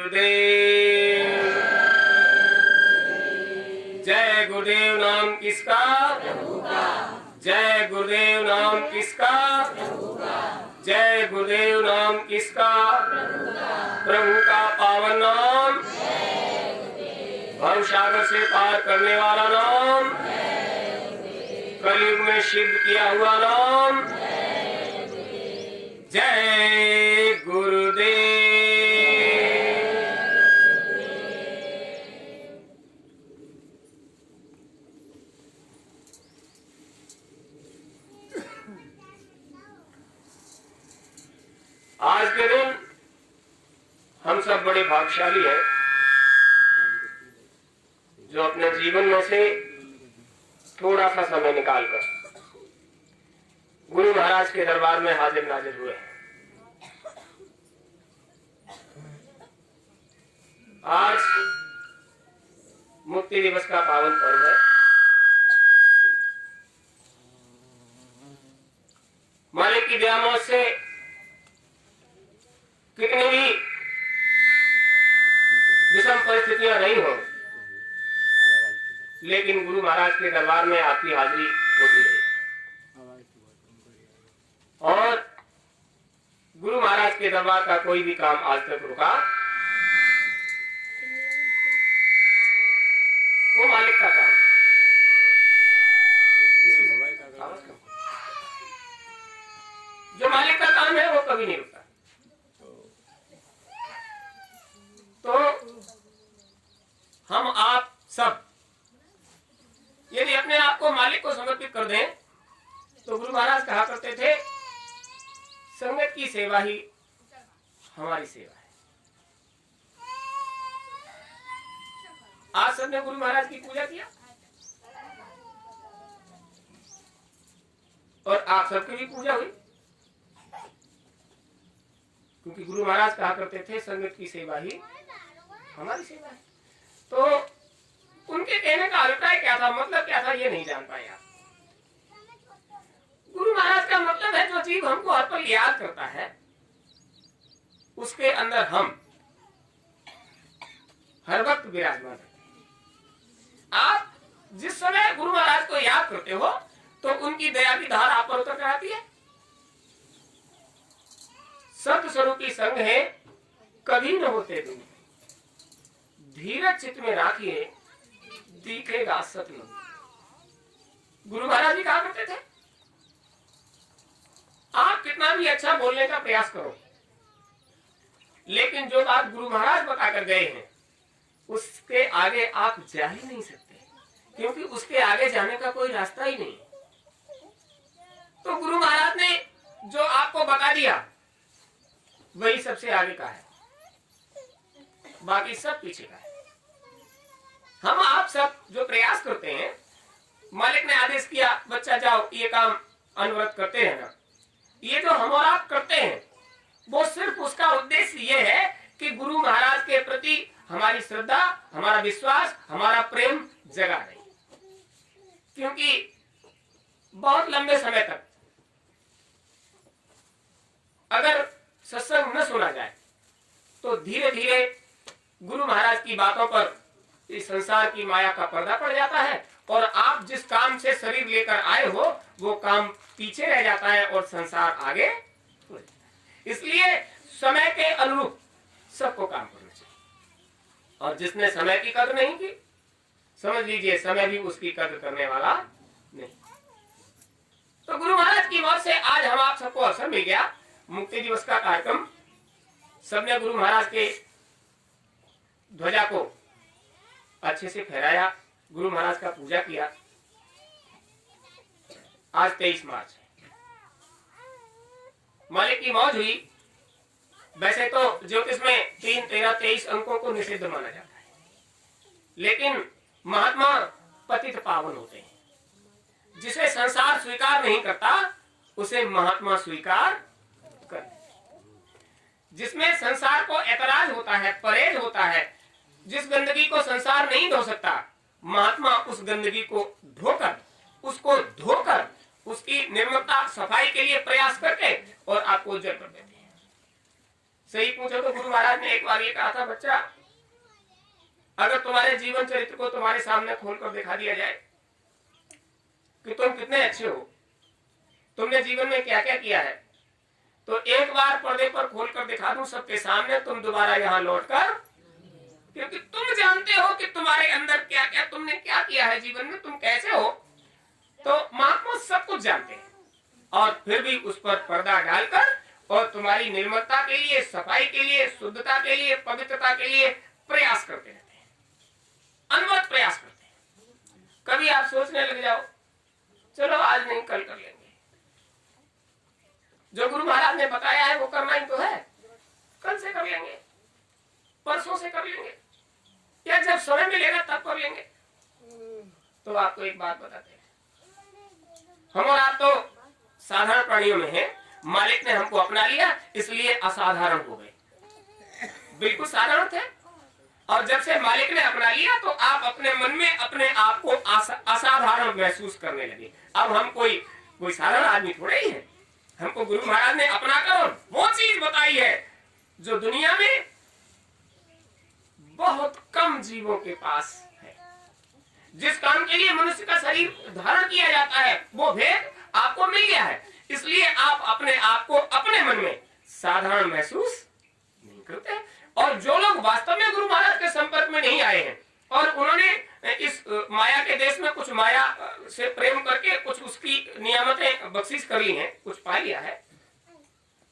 गुरुदेव। जय गुरुदेव नाम किसका? प्रभु का। जय गुरुदेव नाम किसका? प्रभु का। जय गुरुदेव नाम किसका? प्रभु का। प्रभु का पावन नाम, भव सागर से पार करने वाला नाम, कलयुग में सिद्ध किया हुआ नाम, जय गुरुदेव। आज के दिन हम सब बड़े भाग्यशाली हैं जो अपने जीवन में से थोड़ा सा समय निकालकर गुरु महाराज के दरबार में हाजिर नाजिर हुए हैं। आज मुक्ति दिवस का पावन पर्व है। मालिक की दया से कितनी भी विषम परिस्थितियां नहीं हो, लेकिन गुरु महाराज के दरबार में आपकी हाजिरी होती रही और गुरु महाराज के दरबार का कोई भी काम आज तक रुका, वो मालिक का काम है। जो मालिक का काम है वो कभी नहीं रुकता। तो हम आप सब यदि अपने आप को मालिक को समर्पित कर दें तो गुरु महाराज कहा करते थे, संगत की सेवा ही हमारी सेवा है। आज सबने गुरु महाराज की पूजा किया और आप सबकी भी पूजा हुई, क्योंकि गुरु महाराज कहा करते थे संगत की सेवा ही हमारी सेवा है। तो उनके कहने का अभिप्राय क्या था, मतलब क्या था, ये नहीं जान पाए आप। गुरु महाराज का मतलब है जो जीव हमको हर पल याद करता है उसके अंदर हम हर वक्त विराजमान रहते हैं। आप जिस समय गुरु महाराज को याद करते हो तो उनकी दया की धार आप पर उतर कर आती है। सत्य स्वरूपी संग है कभी न होते दूर, धीरज चित्त में राखिए दिखेगा सत्य। गुरु महाराज जी कहा करते थे, आप कितना भी अच्छा बोलने का प्रयास करो, लेकिन जो बात गुरु महाराज बताकर गए हैं उसके आगे आप जा ही नहीं सकते, क्योंकि उसके आगे जाने का कोई रास्ता ही नहीं। तो गुरु महाराज ने जो आपको बता दिया वही सबसे आगे का है, बाकी सब पीछे का है। हम आप सब जो प्रयास करते हैं, मालिक ने आदेश किया बच्चा जाओ ये काम अनवरत करते हैं ना, ये जो हम और आप करते हैं वो सिर्फ उसका उद्देश्य ये है कि गुरु महाराज के प्रति हमारी श्रद्धा, हमारा विश्वास, हमारा प्रेम जगा रहे। क्योंकि बहुत लंबे समय तक अगर सत्संग न सुना जाए तो धीरे धीरे गुरु महाराज की बातों पर इस संसार की माया का पर्दा पड़ जाता है और आप जिस काम से शरीर लेकर आए हो वो काम पीछे रह जाता है और संसार आगे हो जाता है। इसलिए समय के अनुरूप सबको काम करना चाहिए और जिसने समय की कदर नहीं की, समझ लीजिए समय भी उसकी कदर करने वाला नहीं। तो गुरु महाराज की मौत से आज हम आप सबको अवसर मिल गया। मुक्ति दिवस का कार्यक्रम सबने गुरु महाराज के ध्वजा को अच्छे से फहराया, गुरु महाराज का पूजा किया। आज 23 मार्च है, मालिक की मौज हुई। वैसे तो ज्योतिष में 3, 13, 23 अंकों को निषिद्ध माना जाता है, लेकिन महात्मा पतित पावन होते हैं। जिसे संसार स्वीकार नहीं करता उसे महात्मा स्वीकार कर। जिसमें संसार को ऐतराज होता है, परहेज होता है, जिस गंदगी को संसार नहीं धो सकता, महात्मा उस गंदगी को धोकर, उसको धोकर उसकी निर्मलता सफाई के लिए प्रयास करके और आपको उज्जवल कर देते हैं। सही पूछो तो गुरु महाराज ने एक बार ये कहा था, बच्चा अगर तुम्हारे जीवन चरित्र को तुम्हारे सामने खोलकर दिखा दिया जाए कि तुम कितने अच्छे हो, तुमने जीवन में क्या क्या किया है, तो एक बार पर्दे पर खोलकर दिखा दूं सबके सामने, तुम दोबारा यहाँ लौटकर, क्योंकि तुम जानते हो कि तुम्हारे अंदर क्या क्या तुमने क्या किया है जीवन में, तुम कैसे हो, तो महात्मा सब कुछ जानते हैं और फिर भी उस पर पर्दा डालकर और तुम्हारी निर्मलता के लिए, सफाई के लिए, शुद्धता के लिए, पवित्रता के लिए प्रयास करते रहते हैं, अनवरत प्रयास करते हैं। कभी आप सोचने लग जाओ चलो आज नहीं कल कर लेंगे, जो गुरु महाराज ने बताया है वो करना ही तो है, कल से कर लेंगे, परसों से कर लेंगे, या जब समय मिलेगा तब कर लेंगे। तो आपको एक बात बताते हैं, हम और आप तो साधारण प्राणियों में हैं, मालिक ने हमको अपना लिया इसलिए असाधारण हो गए, बिल्कुल साधारण थे, और जब से मालिक ने अपना लिया तो आप अपने मन में अपने आप को असाधारण महसूस करने लगे। अब हम कोई साधारण आदमी थोड़े ही है, हमको गुरु महाराज ने अपना कर वो चीज बताई है जो दुनिया में बहुत कम जीवों के पास है। जिस काम के लिए मनुष्य का शरीर धारण किया जाता है वो भेद आपको मिल गया है, इसलिए आप अपने आप को अपने मन में साधारण महसूस नहीं करते। और जो लोग वास्तव में गुरु महाराज के संपर्क में नहीं आए हैं और उन्होंने इस माया के देश में कुछ माया से प्रेम करके कुछ उसकी नियामतें बख्शिश कर ली हैं, कुछ पा लिया है,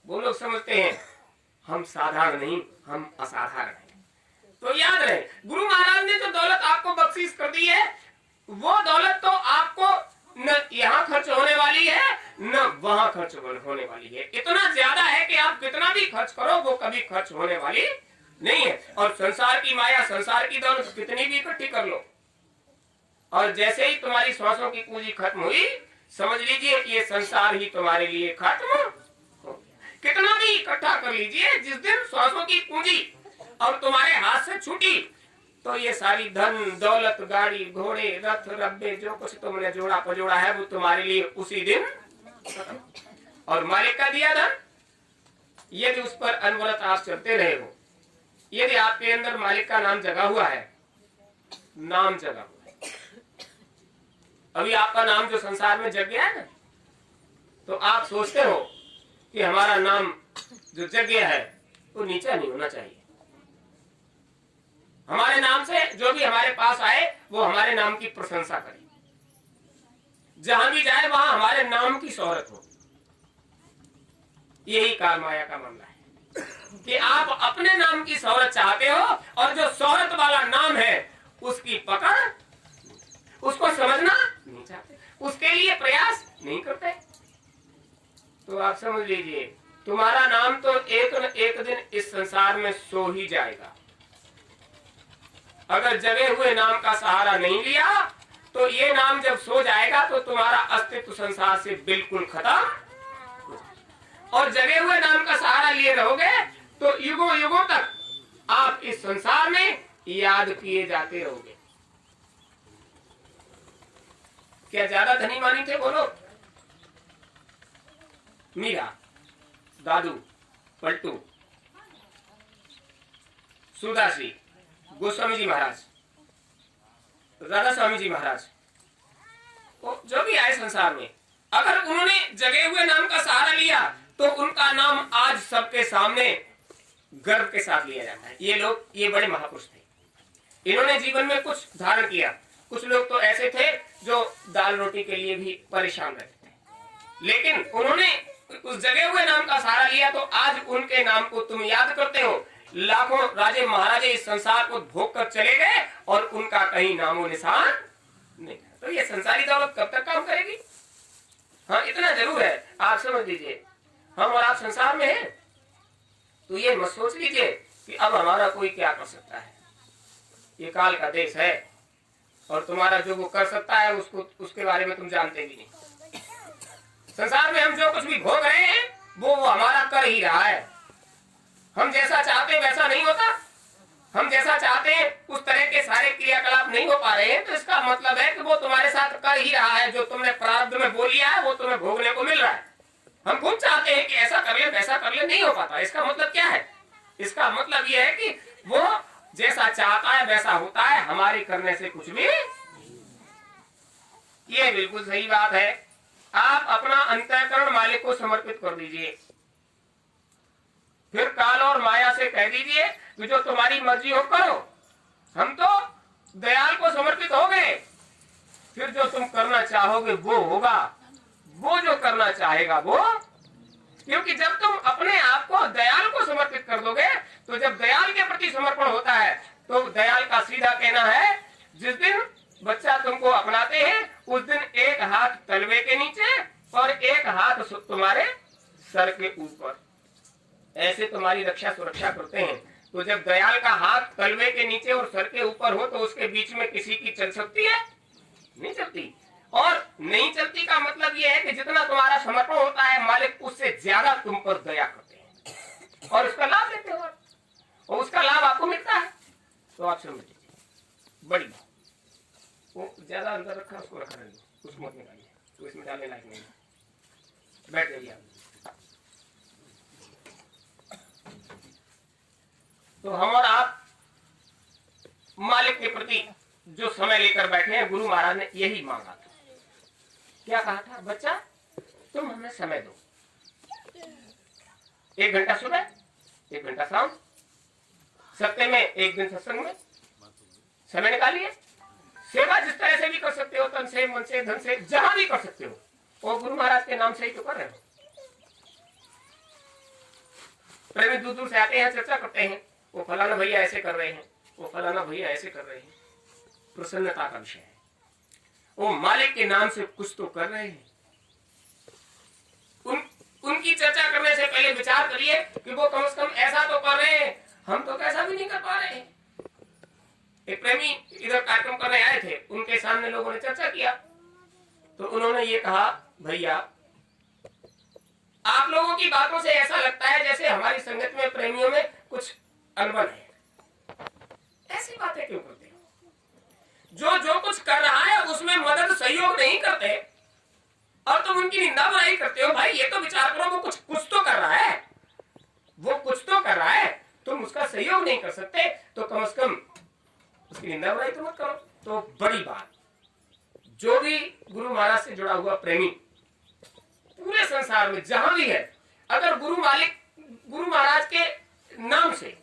वो लोग समझते हैं हम साधारण नहीं, हम असाधारण हैं। तो याद रहे, गुरु महाराज ने जो दौलत आपको बख्शिश कर दी है वो दौलत तो आपको न यहाँ खर्च होने वाली है न वहां खर्च होने वाली है। इतना ज्यादा है कि आप कितना भी खर्च करो वो कभी खर्च होने वाली नहीं है। और संसार की माया, संसार की दौलत कितनी भी इकट्ठी कर लो और जैसे ही तुम्हारी श्वासों की पूंजी खत्म हुई, समझ लीजिए ये संसार ही तुम्हारे लिए खत्म हो गया। कितना भी इकट्ठा कर लीजिए, जिस दिन श्वासों की पूंजी और तुम्हारे हाथ से छूटी तो ये सारी धन दौलत, गाड़ी घोड़े, रथ रब्बे, जो कुछ तुमने जोड़ा पजोड़ा है वो तुम्हारे लिए उसी दिन खत्म। और मालिक का दिया धन यदि उस पर अनवरत आप चलते रहे हो, यदि आपके अंदर मालिक का नाम जगा हुआ है, नाम जगा हुआ है, अभी आपका नाम जो संसार में जग गया है ना, तो आप सोचते हो कि हमारा नाम जो जग गया है वो नीचा नहीं होना चाहिए। हमारे नाम से जो भी हमारे पास आए वो हमारे नाम की प्रशंसा करे, जहां भी जाए वहां हमारे नाम की शोहरत हो। यही काल माया का मामला है कि आप अपने नाम की शोहरत चाहते हो और जो शोहरत वाला नाम है उसकी पकड़, उसको समझना नहीं चाहते, उसके लिए प्रयास नहीं करते। तो आप समझ लीजिए तुम्हारा नाम तो एक न एक दिन इस संसार में सो ही जाएगा। अगर जगे हुए नाम का सहारा नहीं लिया तो ये नाम जब सो जाएगा तो तुम्हारा अस्तित्व संसार से बिल्कुल खत्म। और जगे हुए नाम का सहारा लिए रहोगे तो युगों युगों तक आप इस संसार में याद किए जाते रहोगे। क्या ज्यादा धनी मानी थे बोलो? मीरा, दादू, पलटू, सुदासी, गोस्वामी जी महाराज, राधा स्वामी जी महाराज, जो भी आए संसार में, अगर उन्होंने जगे हुए नाम का सहारा लिया तो उनका नाम आज सबके सामने गर्व के साथ लिया जाता है। ये लोग, ये बड़े महापुरुष थे, इन्होंने जीवन में कुछ धारण किया। कुछ लोग तो ऐसे थे जो दाल रोटी के लिए भी परेशान रहते थे, लेकिन उन्होंने उस जगे हुए नाम का सहारा लिया तो आज उनके नाम को तुम याद करते हो। लाखों राजे महाराजे इस संसार को भोग कर चले गए और उनका कहीं नामो निशान नहीं। तो ये संसारी दौलत कब तक काम करेगी? हाँ, इतना जरूर है, आप समझ लीजिए, हम और आप संसार में हैं तो ये मत सोच लीजिए कि अब हमारा कोई क्या कर सकता है। ये काल का देश है और तुम्हारा जो वो कर सकता है उसको, उसके बारे में तुम जानते भी नहीं। संसार में हम जो कुछ भी भोग रहे हैं वो हमारा कर ही रहा है। हम जैसा चाहते हैं वैसा नहीं होता, हम जैसा चाहते हैं उस तरह के सारे क्रियाकलाप नहीं हो पा रहे हैं, तो इसका मतलब है कि वो तुम्हारे साथ कर ही रहा है। जो तुमने प्रारब्ध में बोल लिया है वो तुम्हें भोगने को मिल रहा है। हम खूब चाहते हैं कि ऐसा कर ले वैसा कर ले, नहीं हो पाता। इसका मतलब क्या है इसका मतलब यह है कि वो जैसा चाहता है वैसा होता है, हमारे करने से कुछ भी। ये बिल्कुल सही बात है। आप अपना अंतःकरण मालिक को समर्पित कर दीजिए, फिर काल और माया से कह दीजिए कि जो तुम्हारी मर्जी हो करो, हम तो दयाल को समर्पित हो गए, फिर जो तुम करना चाहोगे वो होगा, वो जो करना चाहेगा वो। क्योंकि जब तुम अपने आप को दयाल को समर्पित कर दोगे, तो जब दयाल के प्रति समर्पण होता है तो दयाल का सीधा कहना है, जिस दिन बच्चा तुमको अपनाते हैं उस दिन एक हाथ तलवे के नीचे और एक हाथ तुम्हारे सर के ऊपर, ऐसे तुम्हारी रक्षा सुरक्षा करते हैं। तो जब दयाल का हाथ तलवे के नीचे और सर के ऊपर हो तो उसके बीच में किसी की चल सकती है? नहीं चलती। और नहीं चलती का मतलब यह है कि जितना तुम्हारा समर्पण होता है मालिक उससे ज्यादा तुम पर दया करते हैं और उसका लाभ लेते हो, और उसका लाभ आपको मिलता है। तो आप समझ लीजिए बड़ी बात। वो ज्यादा अंदर रखा उसको रखा नहीं, उसको मत निकालिए, तो इसमें डालने लायक नहीं। बैठ जाइए आप। तो हम और आप मालिक के प्रति जो समय लेकर बैठे हैं, गुरु महाराज ने यही मांगा था। क्या कहा था? बच्चा तुम हमें समय दो, 1 घंटा सुबह 1 घंटा शाम, सप्ताह में 1 दिन सत्संग में समय निकालिए। सेवा जिस तरह से भी कर सकते हो, तन से मन से धन से जहां भी कर सकते हो, और गुरु महाराज के नाम से ही तो कर रहे हो। प्रेमी दूर दूर से आते हैं, चर्चा करते हैं, वो फलाना भैया ऐसे कर रहे हैं, वो फलाना भैया ऐसे कर रहे हैं। प्रसन्नता का विषय है, वो मालिक के नाम से कुछ तो कर रहे हैं। उनकी चर्चा करने से पहले विचार करिए कि वो कम से कम ऐसा तो कर रहे हैं, हम तो कैसा भी नहीं कर पा रहे हैं। एक प्रेमी इधर कार्यक्रम करने आए थे, उनके सामने लोगों ने चर्चा किया, तो उन्होंने ये कहा, भैया आप लोगों की बातों से ऐसा लगता है जैसे हमारी संगत में प्रेमियों में कुछ अनबन है। ऐसी बातें क्यों करते हो? जो कुछ कर रहा है उसमें मदद सहयोग नहीं करते और तुम उनकी निंदा बुराई करते हो। भाई ये तो विचार करो, वो कुछ तो कर रहा है, वो कुछ तो कर रहा है, तुम उसका सहयोग नहीं कर सकते तो कम से कम उसकी निंदा बुराई तो मत करो। तो बड़ी बात, जो भी गुरु महाराज से जुड़ा हुआ प्रेमी पूरे संसार में जहां भी है, अगर गुरु महाराज के नाम से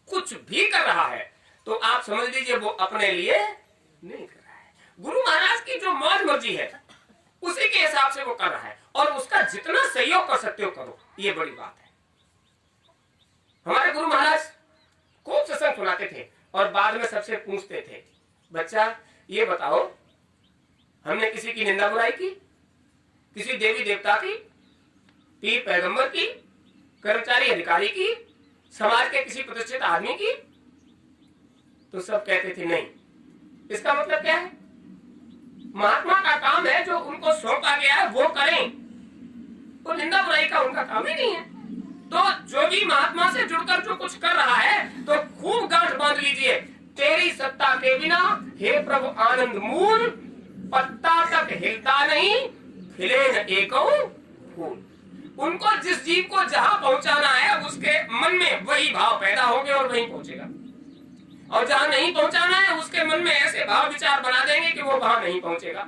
कुछ भी कर रहा है तो आप समझ लीजिए वो अपने लिए नहीं कर रहा है। गुरु महाराज की जो मौज मर्जी है उसी के हिसाब से वो कर रहा है, और उसका जितना सहयोग कर सकते हो करो, ये बड़ी बात है। हमारे गुरु महाराज खूब सत्संग सुनाते थे और बाद में सबसे पूछते थे, बच्चा ये बताओ, हमने किसी की निंदा बुराई की? किसी देवी देवता की, पीर पैगंबर की, कर्मचारी अधिकारी की, समाज के किसी प्रतिष्ठित आदमी की? तो सब कहते थे नहीं। इसका मतलब क्या है? महात्मा का काम है, जो उनको सौंपा गया है वो करें, तो निंदा बुराई का उनका काम ही नहीं है। तो जो भी महात्मा से जुड़कर जो कुछ कर रहा है तो खूब गांठ बांध लीजिए, तेरी सत्ता के बिना हे प्रभु आनंद मूल, पत्ता तक हिलता नहीं, खिले न एको फूल। उनको जिस जीव को जहां पहुंचाना है उसके मन में वही भाव पैदा होंगे और वहीं पहुंचेगा, और जहां नहीं पहुंचाना है उसके मन में ऐसे भाव विचार बना देंगे कि वो वहां नहीं पहुंचेगा।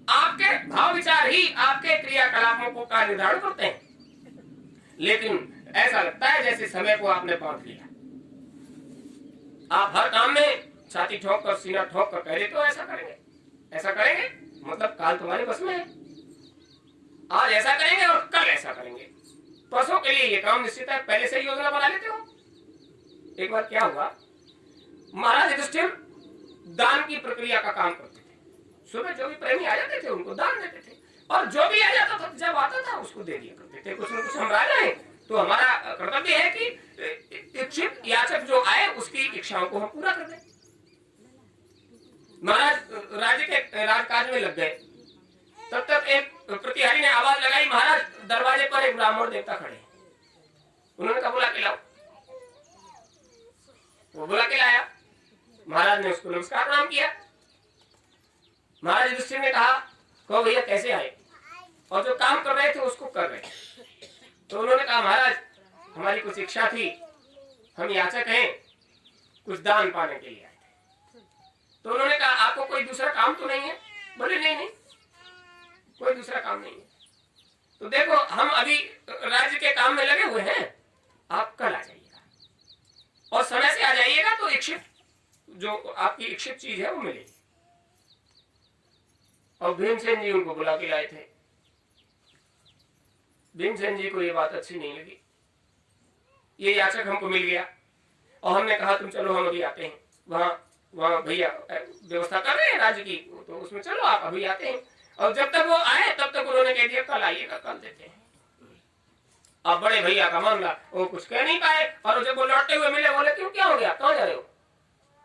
आपके भाव विचार ही आपके क्रियाकलापों का निर्धारण करते हैं। लेकिन ऐसा लगता है जैसे समय को आपने बांध लिया। आप हर काम में छाती ठोक कर सीना ठोक कर कह देते हो ऐसा करेंगे, ऐसा करेंगे, मतलब काल तुम्हारे बस में है। आज ऐसा करेंगे और कल ऐसा करेंगे, परसों के लिए ये काम निश्चित है, पहले से ही योजना बना लेते हो। एक बार क्या हुआ, महाराज युधिष्ठिर दान की प्रक्रिया का काम करते थे। सुबह जो भी प्रेमी आ जाते थे उनको दान देते थे, और जो भी आ जाता था जब आता था उसको दे दिया करते थे। कुछ न कुछ हम राजा हैं तो हमारा कर्तव्य है कि इच्छित याचक जो आए उसकी इच्छाओं को हम पूरा कर दें। महाराज राज्य के राजकाज में लग गए, तब तक एक प्रतिहारी ने आवाज लगाई, महाराज दरवाजे पर एक ब्राह्मण देवता खड़े। उन्होंने कहा बुला के लाओ। वो बुला के लाया, महाराज ने उसको नमस्कार प्रणाम किया। महाराज युधिष्ठिर ने कहा, कहो भैया कैसे आए, और जो काम कर रहे थे उसको कर रहे थे। तो उन्होंने कहा महाराज हमारी कुछ इच्छा थी, हम याचक हैं, कुछ दान पाने के लिए आए थे। तो उन्होंने कहा आपको कोई दूसरा काम तो नहीं है? बोले नहीं नहीं, कोई दूसरा काम नहीं है। तो देखो हम अभी राज्य के काम में लगे हुए हैं, आप कल आ जाइएगा और समय से आ जाइएगा तो इच्छित जो आपकी इच्छित चीज है वो मिलेगी। और भीमसेन जी उनको बुला के लाए थे। भीमसेन जी को ये बात अच्छी नहीं लगी, ये याचक हमको मिल गया और हमने कहा तुम चलो हम अभी आते हैं, वहां भैया व्यवस्था कर रहे हैं राज्य की, तो उसमें चलो आप अभी आते हैं। और जब तक वो आए तब तक उन्होंने कह दिया कल आइएगा, कल देते हैं। अब बड़े भैया का मामला, वो कुछ कह नहीं पाए और जब वो लौटते हुए मिले बोले क्यों, क्या हो गया, कहाँ जा रहे हो?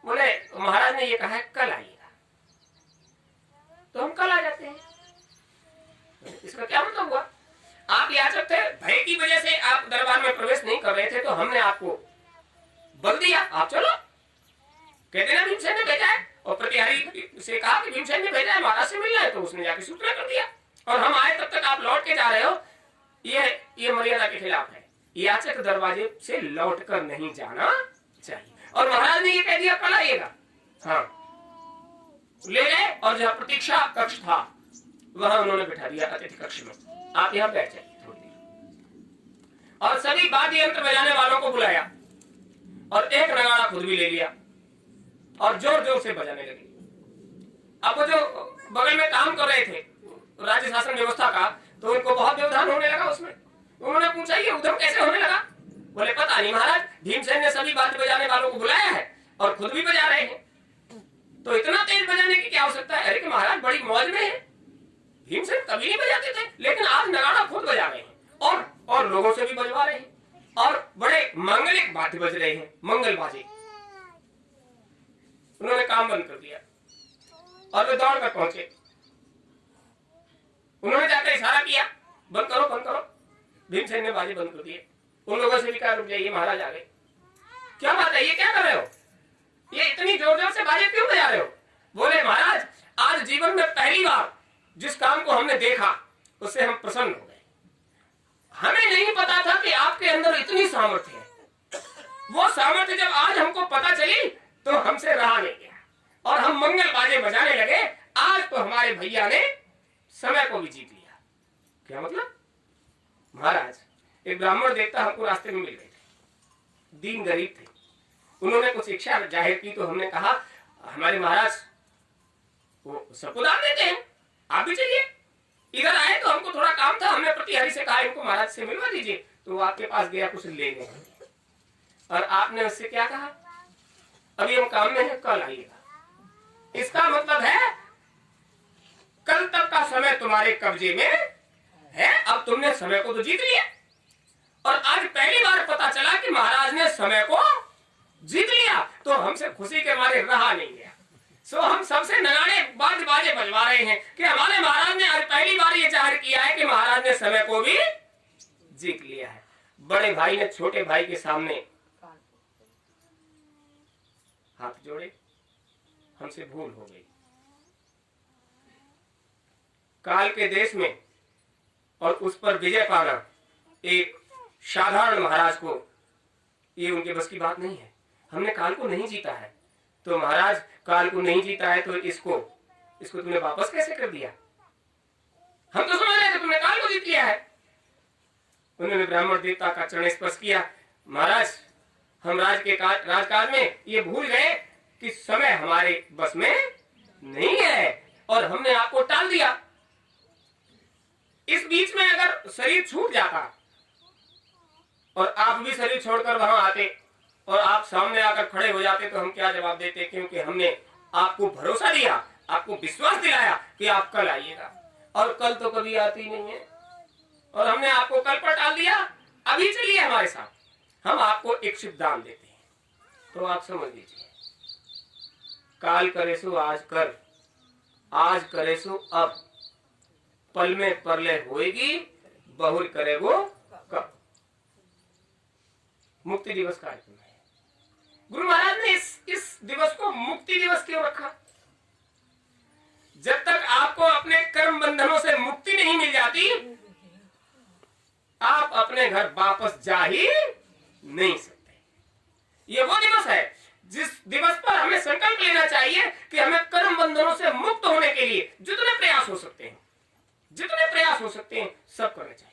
बोले महाराज ने ये कहा है कल आइएगा, तो हम कल आ जाते हैं। इसका क्या मतलब हुआ? आप याचक थे, भय की वजह से आप दरबार में प्रवेश नहीं कर रहे थे, तो हमने आपको बल दिया आप चलो। कहते ना भीमसेन ने भेजा है, और प्रतिहारी से कहा कि भीमसेन ने भेजा है, महाराज से मिलना है, तो उसने जाके सूचना कर दिया और हम आए तब तक आप लौट के जा रहे हो, ये मर्यादा के खिलाफ है। याचक दरवाजे से लौट कर नहीं जाना चाहिए। और महाराज ने ये कह दिया कल आइएगा। हाँ, ले गए और जहाँ प्रतीक्षा कक्ष था वहां उन्होंने बिठा दिया अतिथि कक्ष में, आप यहाँ बैठ जाइए थोड़ी देर। और सभी वाद्य यंत्र बजाने वालों को बुलाया और एक नगाड़ा खुद भी ले लिया और जोर जोर से बजाने लगे। अब वो जो बगल में काम कर रहे थे राज्य शासन व्यवस्था का, तो उनको बहुत व्यवधान होने लगा उसमें। उन्होंने पूछा ये उद्यम कैसे होने लगा? बोले पता नहीं महाराज, भीमसेन ने सभी वाद्य बजाने वालों को बुलाया है और खुद भी बजा रहे हैं, तो इतना तेज बजाने की क्या आवश्यकता है? अरे कि महाराज बड़ी मौज में है, भीमसेन कभी नहीं बजाते थे, लेकिन आज नगाड़ा खुद बजा रहे हैं और लोगों से भी बजवा रहे हैं और बड़े मांगलिक वाद्य बज रहे हैं, मंगल बाजे। उन्होंने काम बंद कर दिया और वे दौड़ कर पहुंचे। उन्होंने जाकर इशारा किया बंद करो बंद करो। भीमसेन ने बाजे बंद कर दिए। उन लोगों से भी कहा रुक जाइए, महाराज आ गए। क्या बात है, ये क्या कर रहे हो? ये इतनी जोर जोर से बाजे क्यों बजा रहे हो? बोले महाराज आज जीवन में पहली बार जिस काम को हमने देखा उससे हम प्रसन्न हो गए। हमें नहीं पता था कि आपके अंदर इतनी सामर्थ्य है। वो सामर्थ्य जब आज हमको पता चली तो हमसे रहा नहीं गया और हम मंगल बाजे बजाने लगे। आज तो हमारे भैया ने समय को भी जीत लिया। क्या मतलब? महाराज एक ब्राह्मण देवता हमको रास्ते में मिल गए थे, दीन गरीब थे। उन्होंने कुछ इच्छा जाहिर की तो हमने कहा हमारे महाराज वो सबको दान देते हैं, आप भी चलिए। इधर आए तो हमको थोड़ा काम था, हमने प्रतिहारी से कहा इनको महाराज से मिलवा दीजिए, तो वो आपके पास गया कुछ लेने। और आपने उससे क्या कहा? अभी हम काम में हैं, कल आइएगा। इसका मतलब है कल तक का समय तुम्हारे कब्जे में है, अब तुमने समय को तो जीत लिया। और आज पहली बार पता चला कि महाराज ने समय को जीत लिया, तो हमसे खुशी के मारे रहा नहीं गया। सो हम सबसे नगाड़े बाजे बजवा रहे हैं कि हमारे महाराज ने आज पहली बार ये जाहिर किया है कि महाराज ने समय को भी जीत लिया है। बड़े भाई ने छोटे भाई के सामने हाथ जोड़े, हमसे भूल हो गई। काल के देश में और उस पर विजय पाना एक साधारण महाराज को ये उनके बस की बात नहीं है। हमने काल को नहीं जीता है, तो महाराज काल को नहीं जीता है तो इसको तुमने वापस कैसे कर दिया? हम तो समझ रहे थे तुमने काल को जीत लिया है। उन्होंने ब्राह्मण देवता का चरण स्पर्श किया। महाराज हम राजकाज में ये भूल गए कि समय हमारे बस में नहीं है और हमने आपको टाल दिया। इस बीच में अगर शरीर छूट जाता और आप भी शरीर छोड़कर वहां आते और आप सामने आकर खड़े हो जाते तो हम क्या जवाब देते? क्योंकि हमने आपको भरोसा दिया, आपको विश्वास दिलाया कि आप कल आइएगा, और कल तो कभी आती नहीं है और हमने आपको कल पर टाल दिया। अभी चलिए हमारे साथ, हम आपको इच्छित दान देते हैं। तो आप समझ लीजिए, काल करे सो आज कर, आज करे सो अब, पल में परले होएगी, बहुर करे वो कब। मुक्ति दिवस कार्यक्रम है। गुरु महाराज ने इस दिवस को मुक्ति दिवस क्यों रखा? जब तक आपको अपने कर्म बंधनों से मुक्ति नहीं मिल जाती, आप अपने घर वापस जा ही नहीं सकते। ये वो दिवस है जिस दिवस पर हमें संकल्प लेना चाहिए कि हमें कर्म बंधनों से मुक्त होने के लिए जितने प्रयास हो सकते हैं, जितने प्रयास हो सकते हैं सब करने चाहिए।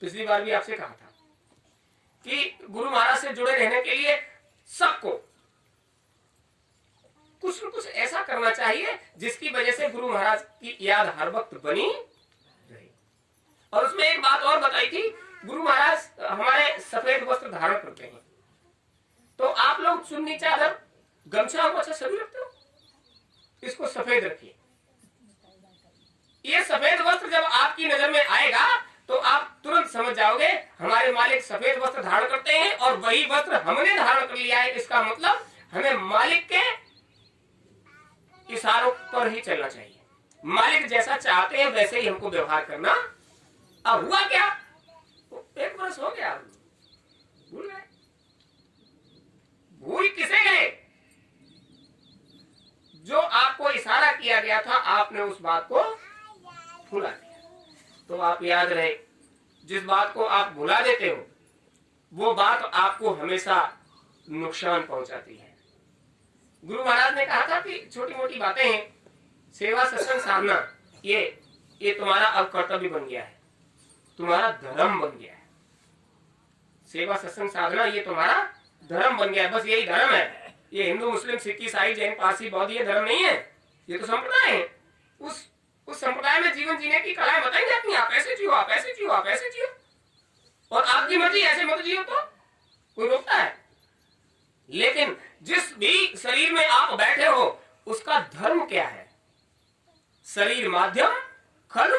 पिछली बार भी आपसे कहा था कि गुरु महाराज से जुड़े रहने के लिए सबको कुछ न कुछ ऐसा करना चाहिए जिसकी वजह से गुरु महाराज की याद हर वक्त बनी रहे। और उसमें एक बात और बताई थी, गुरु महाराज हमारे सफेद वस्त्र धारण करते हैं, तो आप लोग चुन्नी चादर गमछा वमछा सभी रखते हो, इसको सफेद रखिए। ये सफेद वस्त्र जब आपकी नजर में आएगा तो आप तुरंत समझ जाओगे हमारे मालिक सफेद वस्त्र धारण करते हैं और वही वस्त्र हमने धारण कर लिया है। इसका मतलब हमें मालिक के इशारों पर ही चलना चाहिए, मालिक जैसा चाहते हैं वैसे ही हमको व्यवहार करना। अब हुआ क्या, 1 वर्ष हो गया, भूल गए। भूल किसे गए? जो आपको इशारा किया गया था आपने उस बात को भुला दिया। तो आप याद रहे, जिस बात को आप भुला देते हो वो बात आपको हमेशा नुकसान पहुंचाती है। गुरु महाराज ने कहा था कि छोटी मोटी बातें हैं, सेवा सत्संग साधना ये तुम्हारा अब कर्तव्य बन गया है, तुम्हारा धर्म बन गया है। सेवा सत्संग साधना ये तुम्हारा धर्म बन गया है, बस यही धर्म है। ये हिंदू मुस्लिम सिख ईसाई जैन पारसी बौद्ध ये धर्म नहीं है, ये तो संप्रदाय है। उस संप्रदाय में जीवन जीने की कलाएं बताई जाती हैं, आप ऐसे जियो, आप ऐसे जियो, आप ऐसे जियो, और आपकी मर्जी ऐसे मत जियो तो कोई रोकता है। लेकिन जिस भी शरीर में आप बैठे हो उसका धर्म क्या है? शरीर माध्यम खलु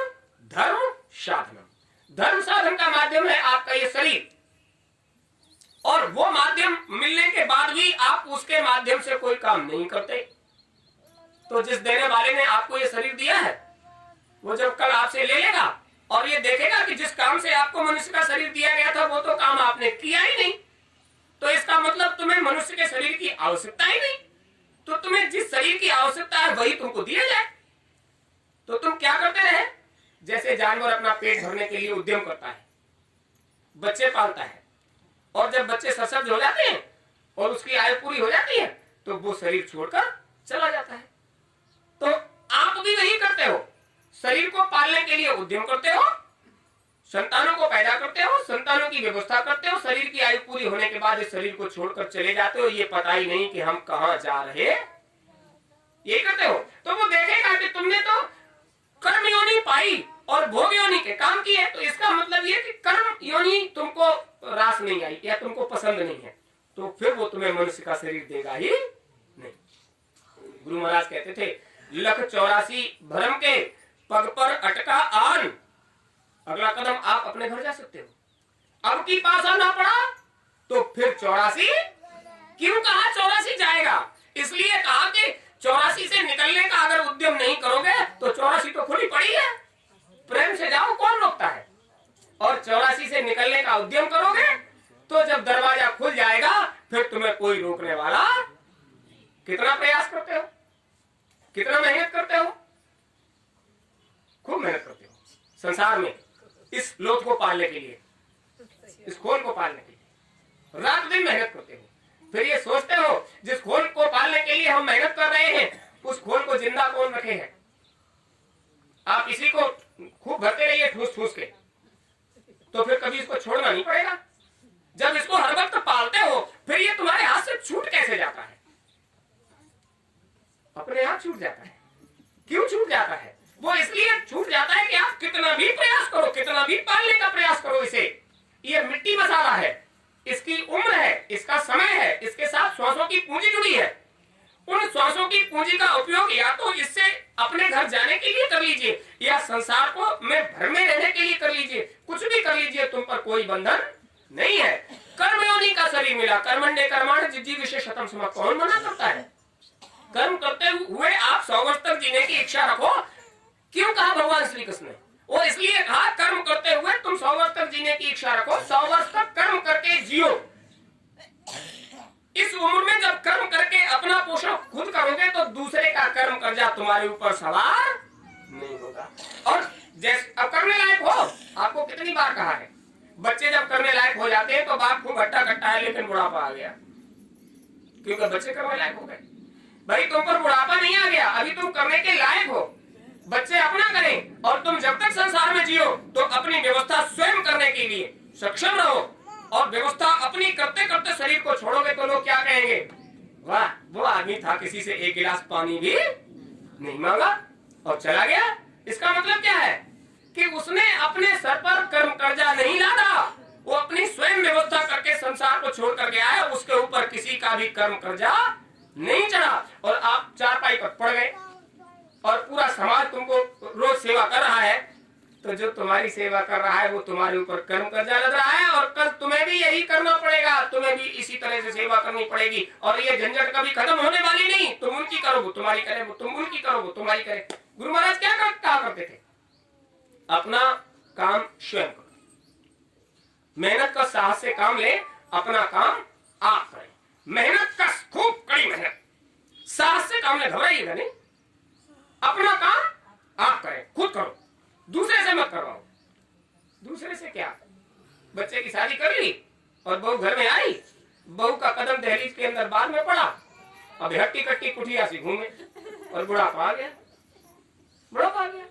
धर्म साधनम। धर्म साधन का माध्यम है आपका ये शरीर, और वो माध्यम मिलने के बाद भी आप उसके माध्यम से कोई काम नहीं करते। तो जिस देने वाले ने आपको ये शरीर दिया है वो जब कल आपसे ले लेगा और ये देखेगा कि जिस काम से आपको मनुष्य का शरीर दिया गया था वो तो काम आपने किया ही नहीं, तो इसका मतलब तुम्हें मनुष्य के शरीर की आवश्यकता ही नहीं। तो तुम्हें जिस शरीर की आवश्यकता है वही तुमको दिया जाए, तो तुम क्या करते रहे? जैसे जानवर अपना पेट भरने के लिए उद्यम करता है, बच्चे पालता है, और जब बच्चे ससब्ज हो जाते हैं और उसकी आयु पूरी हो जाती है तो वो शरीर छोड़कर चला जाता है। तो आप भी वही करते हो, शरीर को पालने के लिए उद्यम करते हो, संतानों को पैदा करते हो, संतानों की व्यवस्था करते हो, शरीर की आयु पूरी होने के बाद इस शरीर को छोड़कर चले जाते हो, ये पता ही नहीं कि हम कहां जा रहे, ये करते हो। तो वो देखेगा कि तुमने तो कर्म योनि पाई और भोग योनि के काम किए, तो इसका मतलब ये कि कर्म योनि तुमको रास नहीं आई या तुमको पसंद नहीं है, तो फिर वो तुम्हें मनुष्य का शरीर देगा ही नहीं। गुरु महाराज कहते थे, लख 84 भ्रम के पग पर अटका आन। अगला कदम आप अपने घर जा सकते हो। अब की पास आना पड़ा तो फिर 84, क्यों कहा 84 जाएगा? इसलिए कहा कि 84 से निकलने का अगर उद्यम नहीं करोगे तो 84 तो खुली पड़ी है, प्रेम से जाओ, कौन रोकता है? और 84 से निकलने का उद्यम करोगे तो जब दरवाजा खुल जाएगा फिर तुम्हें कोई रोकने वाला। कितना प्रयास करते हो, कितना मेहनत करते हो, खूब मेहनत करते हो संसार में इस लोथ को पालने के लिए, इस खोल को पालने के लिए रात दिन मेहनत करते हो। फिर ये सोचते हो जिस खोल को पालने के लिए हम मेहनत कर रहे हैं उस खोल को जिंदा कौन रखे है? आप इसी को खूब भरते रहिए ठूस ठूस के, तो फिर कभी इसको छोड़ना नहीं पड़ेगा। जब इसको हर वक्त पालते हो फिर ये तुम्हारे हाथ से छूट कैसे जाता है? अपने आप छूट जाता है। क्यों छूट जाता है? वो इसलिए छूट जाता है कि आप कितना भी प्रयास करो, कितना भी पालने का प्रयास करो इसे, ये मिट्टी मसाला है, इसकी उम्र है, इसका समय है, इसके साथ श्वासों की पूंजी जुड़ी है। उन श्वासों की पूंजी का उपयोग या तो इससे अपने घर जाने के लिए कर लीजिए या संसार को में भर में रहने के लिए कर लीजिए, कुछ भी कर लीजिए, तुम पर कोई बंधन नहीं है। कर्म योनि का शरीर मिला, कर्मण्डे कर्माण जिज्जी विशेषतम सम, कौन मना करता है? कर्म करते हुए आप 100 वर्ष तक जीने की इच्छा रखो। क्यों कहा भगवान श्री कृष्ण ने? वो इसलिए कहा कर्म करते हुए तुम 100 वर्ष तक जीने की इच्छा रखो, 100 वर्ष तक कर्म करके जियो। इस उम्र में जब कर्म करके अपना पोषण खुद करोगे तो दूसरे का कर्म कर्जा तुम्हारे ऊपर सवार नहीं होगा। और जैसे अब करने लायक हो, आपको कितनी बार कहा है, बच्चे जब करने लायक हो जाते हैं तो बाप खूब हट्टा कट्टा है, लेकिन बुढ़ापा आ गया क्योंकि बच्चे करने लायक हो गए। भाई तुम पर बुढ़ापा नहीं आ गया, अभी तुम करने के लायक हो। बच्चे अपना करें और तुम जब तक संसार में जियो तो अपनी व्यवस्था स्वयं करने के लिए सक्षम रहो, और व्यवस्था अपनी करते करते शरीर को छोड़ोगे तो लोग क्या कहेंगे, वाह वो आदमी था, किसी से एक गिलास पानी भी नहीं मांगा और चला गया। इसका मतलब क्या है कि उसने अपने सर पर कर्म कर्जा नहीं लादा, वो अपनी स्वयं व्यवस्था करके संसार को छोड़ कर गया है, उसके ऊपर किसी का भी कर्म कर्जा नहीं चढ़ा। और आप चारपाई पर पड़ गए और पूरा समाज तुमको रोज सेवा कर रहा है, तो जो तुम्हारी सेवा कर रहा है वो तुम्हारे ऊपर कर्म कर्जा लग रहा है, और कल तुम्हें भी यही करना पड़ेगा, तुम्हें भी इसी तरह से सेवा करनी पड़ेगी। और ये झंझट कभी खत्म होने वाली नहीं, तुम उनकी करो वो तुम्हारी करे, वो तुम उनकी करो वो तुम्हारी करे। गुरु महाराज क्या कहा करते थे, अपना काम स्वयं करो, मेहनत का साहस से काम ले, अपना काम आप करें, मेहनत का खूब कड़ी मेहनत, साहस से काम ले, घबराइएगा नहीं, अपना काम आप करें, खुद करो, दूसरे से मत करवाओ। दूसरे से क्या, बच्चे की शादी कर ली और बहू घर में आई, बहू का कदम दहलीज के अंदर बाहर में पड़ा, अब हट्टी कट्टी कुटिया से घूमे और बुढ़ापा आ गया, बुढ़ापा आ गया,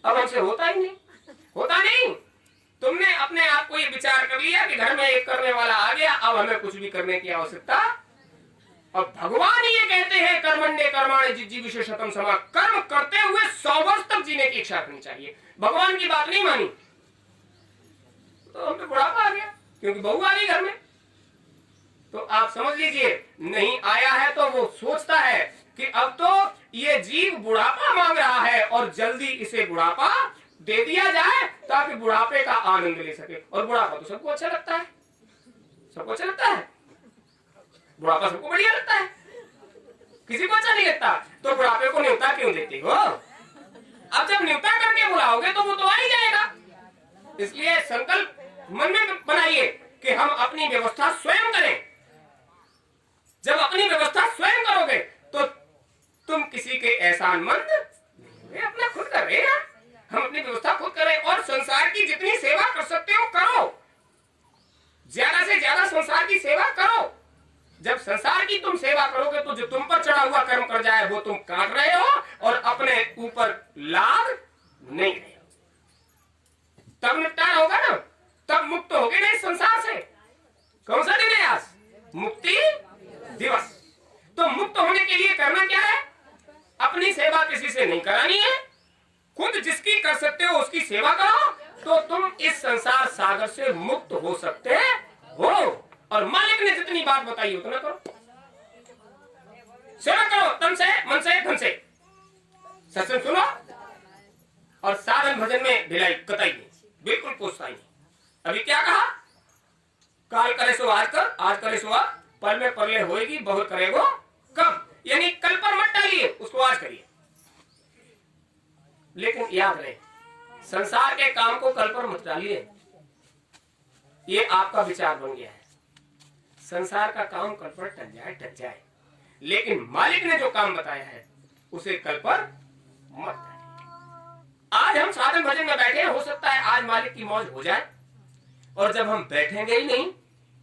अब हमसे होता ही नहीं, होता नहीं। तुमने अपने आप को ये विचार कर लिया कि घर में एक करने वाला आ गया, अब हमें कुछ भी करने की आवश्यकता। अब भगवान ये कहते हैं कर्मण्डे कर्माणि जिज्जी विशेषतम समा, कर्म करते हुए 100 वर्ष तक जीने की इच्छा करनी चाहिए। भगवान की बात नहीं मानी तो हम पे बुढ़ापा आ गया क्योंकि बहू आ गई घर में। तो आप समझ लीजिए, नहीं आया है तो वो सोचता है कि अब तो ये जीव बुढ़ापा मांग रहा है और जल्दी इसे बुढ़ापा दे दिया जाए ताकि बुढ़ापे का आनंद ले सके। और बुढ़ापा तो सबको अच्छा लगता है, सबको अच्छा लगता है, बुढ़ापा सबको बढ़िया लगता है, किसी को अच्छा नहीं लगता। तो बुढ़ापे को न्योता क्यों देते हो? अब जब न्योता करके बुलाओगे तो वो तो आ ही जाएगा। इसलिए संकल्प मन में बनाइए कि हम अपनी व्यवस्था स्वयं करें। जब अपनी व्यवस्था स्वयं करोगे तो तुम किसी के एहसानमंद अपना खुद कर रहे हैं। हम अपनी व्यवस्था खुद करें और संसार की जितनी सेवा कर सकते हो करो, ज्यादा से ज्यादा संसार की सेवा करो। जब संसार की तुम सेवा करोगे तो जो तुम पर चढ़ा हुआ कर्म कर जाए वो तुम काट रहे हो और अपने ऊपर लाभ नहीं रहे हो। तब निपटारा होगा ना, तब मुक्त होगे ना इस संसार से। कौन सा दिन है आज? मुक्ति दिवस। तो मुक्त होने के लिए करना क्या है? अपनी सेवा किसी से नहीं करानी है, खुद जिसकी कर सकते हो उसकी सेवा करो, तो तुम इस संसार सागर से मुक्त हो सकते हो। और मालिक ने जितनी बात बताई उतना करो, सेवा करो तन से मन से धन से, सत्संग सुनो और साधन भजन में ढिलाई कतई नहीं, बिल्कुल कोसता ही नहीं। अभी क्या कहा? काल करे सो आज कर, आज करे सो आज, पल में परले होएगी, बहुत करेगो कब। यानी कल पर मत डालिए, उसको आज करिए। लेकिन याद रहे, संसार के काम को कल पर मत डालिए, ये आपका विचार बन गया है। संसार का काम कल पर टल जाए टल जाए, लेकिन मालिक ने जो काम बताया है उसे कल पर मत डालिए। आज हम साधन भजन में बैठे, हो सकता है आज मालिक की मौज हो जाए, और जब हम बैठेंगे ही नहीं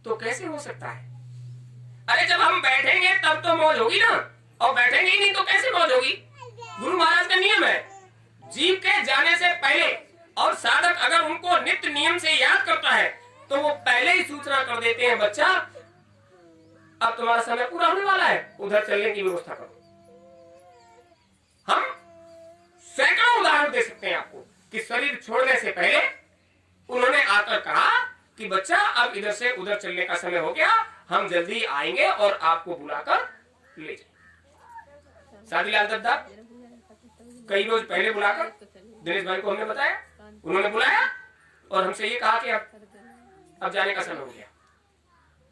तो कैसे हो सकता है? अरे जब हम बैठेंगे तब तो मौज होगी ना, और बैठेंगे ही नहीं तो कैसे मौज होगी? गुरु महाराज का नियम है, जीव के जाने से पहले, और साधक अगर उनको नित्य नियम से याद करता है तो वो पहले ही सूचना कर देते हैं, बच्चा अब तुम्हारा समय पूरा होने वाला है, उधर चलने की व्यवस्था करो। हम सैकड़ों उदाहरण दे सकते हैं आपको कि शरीर छोड़ने से पहले उन्होंने आकर कहा कि बच्चा अब इधर से उधर चलने का समय हो गया, हम जल्दी आएंगे और आपको बुलाकर ले जाएंगे। शादीलाल दद्दा कई रोज पहले बुलाकर दिनेश भाई को हमने बताया, उन्होंने बुलाया और हमसे ये कहा कि अब जाने का समय हो गया,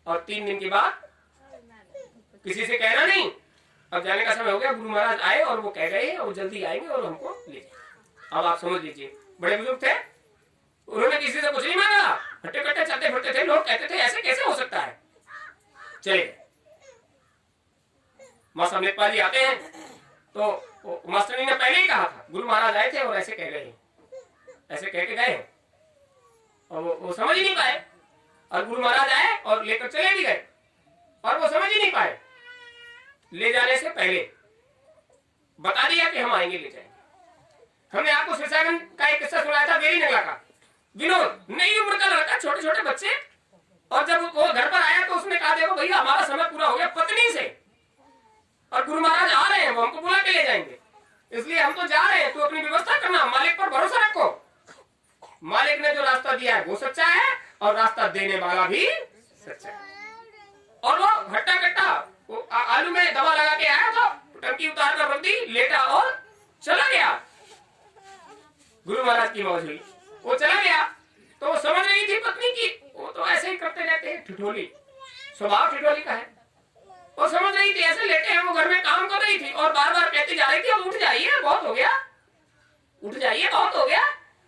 और 3 दिन के बाद किसी से कहना नहीं, अब जाने का समय हो गया। गुरु महाराज आए और वो कह गए और जल्दी आएंगे और हमको ले जाएंगे। अब आप समझ लीजिए, बड़े बुजुर्ग थे, उन्होंने किसी से कुछ नहीं मांगा, हट्टे कट्टे चलते फिरते थे, लोग कहते थे ऐसे कैसे हो सकता है, चले गए। मां साहब नेपाल जी आते हैं तो मास्टरनी ने पहले ही कहा था, गुरु महाराज आए थे और ऐसे कह गए, ऐसे कह के गए। और वो समझ ही नहीं पाए, और गुरु महाराज आए और लेकर चले भी गए, और वो समझ ही नहीं पाए। ले जाने से पहले बता दिया कि हम आएंगे, ले जाएंगे। हमने आपको सिरसागंज का एक किस्सा सुनाया था, वेरी नगला का। विनोद, नई उम्र का लड़का, छोटे छोटे बच्चे, और जब वो घर पर आया तो उसने कहा देखो भैया हमारा समय पूरा हो गया पत्नी से, और गुरु महाराज आ रहे हैं, वो हमको बुला के ले जाएंगे, इसलिए हम तो जा रहे हैं, तो अपनी व्यवस्था करना, मालिक पर भरोसा रखो। मालिक ने जो रास्ता दिया है वो सच्चा है, और रास्ता देने वाला भी सच्चा है। और वो हट्टा कट्टा आलू में दवा लगा के आया था, टंकी उतार कर रख दी, लेटा और चला गया। गुरु महाराज की मौज हुई, वो चला गया। तो वो समझ रही थी पत्नी की, वो तो ऐसे ही करते रहते हैं, ठिठोली स्वभाव ठिठोली का है। वो समझ रही थी ऐसे लेटे हैं, वो घर में काम कर रही थी और बार बार कहती जा रही थी अब उठ जाइए, बहुत हो गया, उठ जाइए, बहुत हो गया।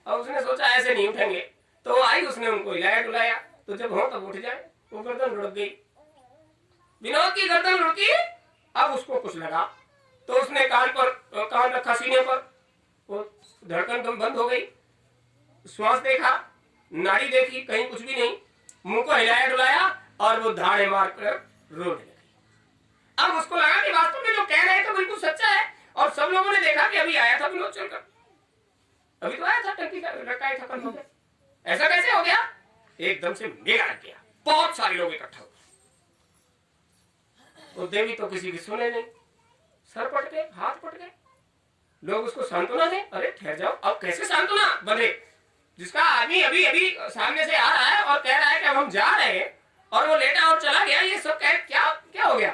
और उसने सोचा ऐसे नहीं उठेंगे, तो वो आई, उसने उनको हिलाया डुलाया, तो जब हो तब उठ जाए। वो गर्दन लुढ़क गई, विनोद की गर्दन लुढ़की। अब उसको कुछ लगा, तो उसने कान रखा सीने पर, वो धड़कन दम बंद हो गई, श्वास देखा, नाड़ी देखी, कहीं कुछ भी नहीं, मुंह को हिलाया डुलाया और वो धाड़े मारकर रोने लगी। अब उसको लगा कि वास्तव में जो कह रहे थे बिल्कुल सच्चा है, और सब लोगों ने देखा कि अभी आया था विनोद चलकर, अभी तो आया था, टंकी रखा था, खत्म हो गया। ऐसा कैसे हो गया? एकदम से मेला लग गया, बहुत सारे लोग इकट्ठा हो गए। वो देवी तो किसी की सुने नहीं, सर पट गए, हाथ पट गए। लोग उसको सांत्वना दें, अरे ठहर जाओ, अब कैसे सांत्वना बने, जिसका आदमी अभी अभी सामने से आ रहा है और कह रहा है कि अब हम जा रहे हैं, और वो लेटा और चला गया, ये सब क्या हो गया?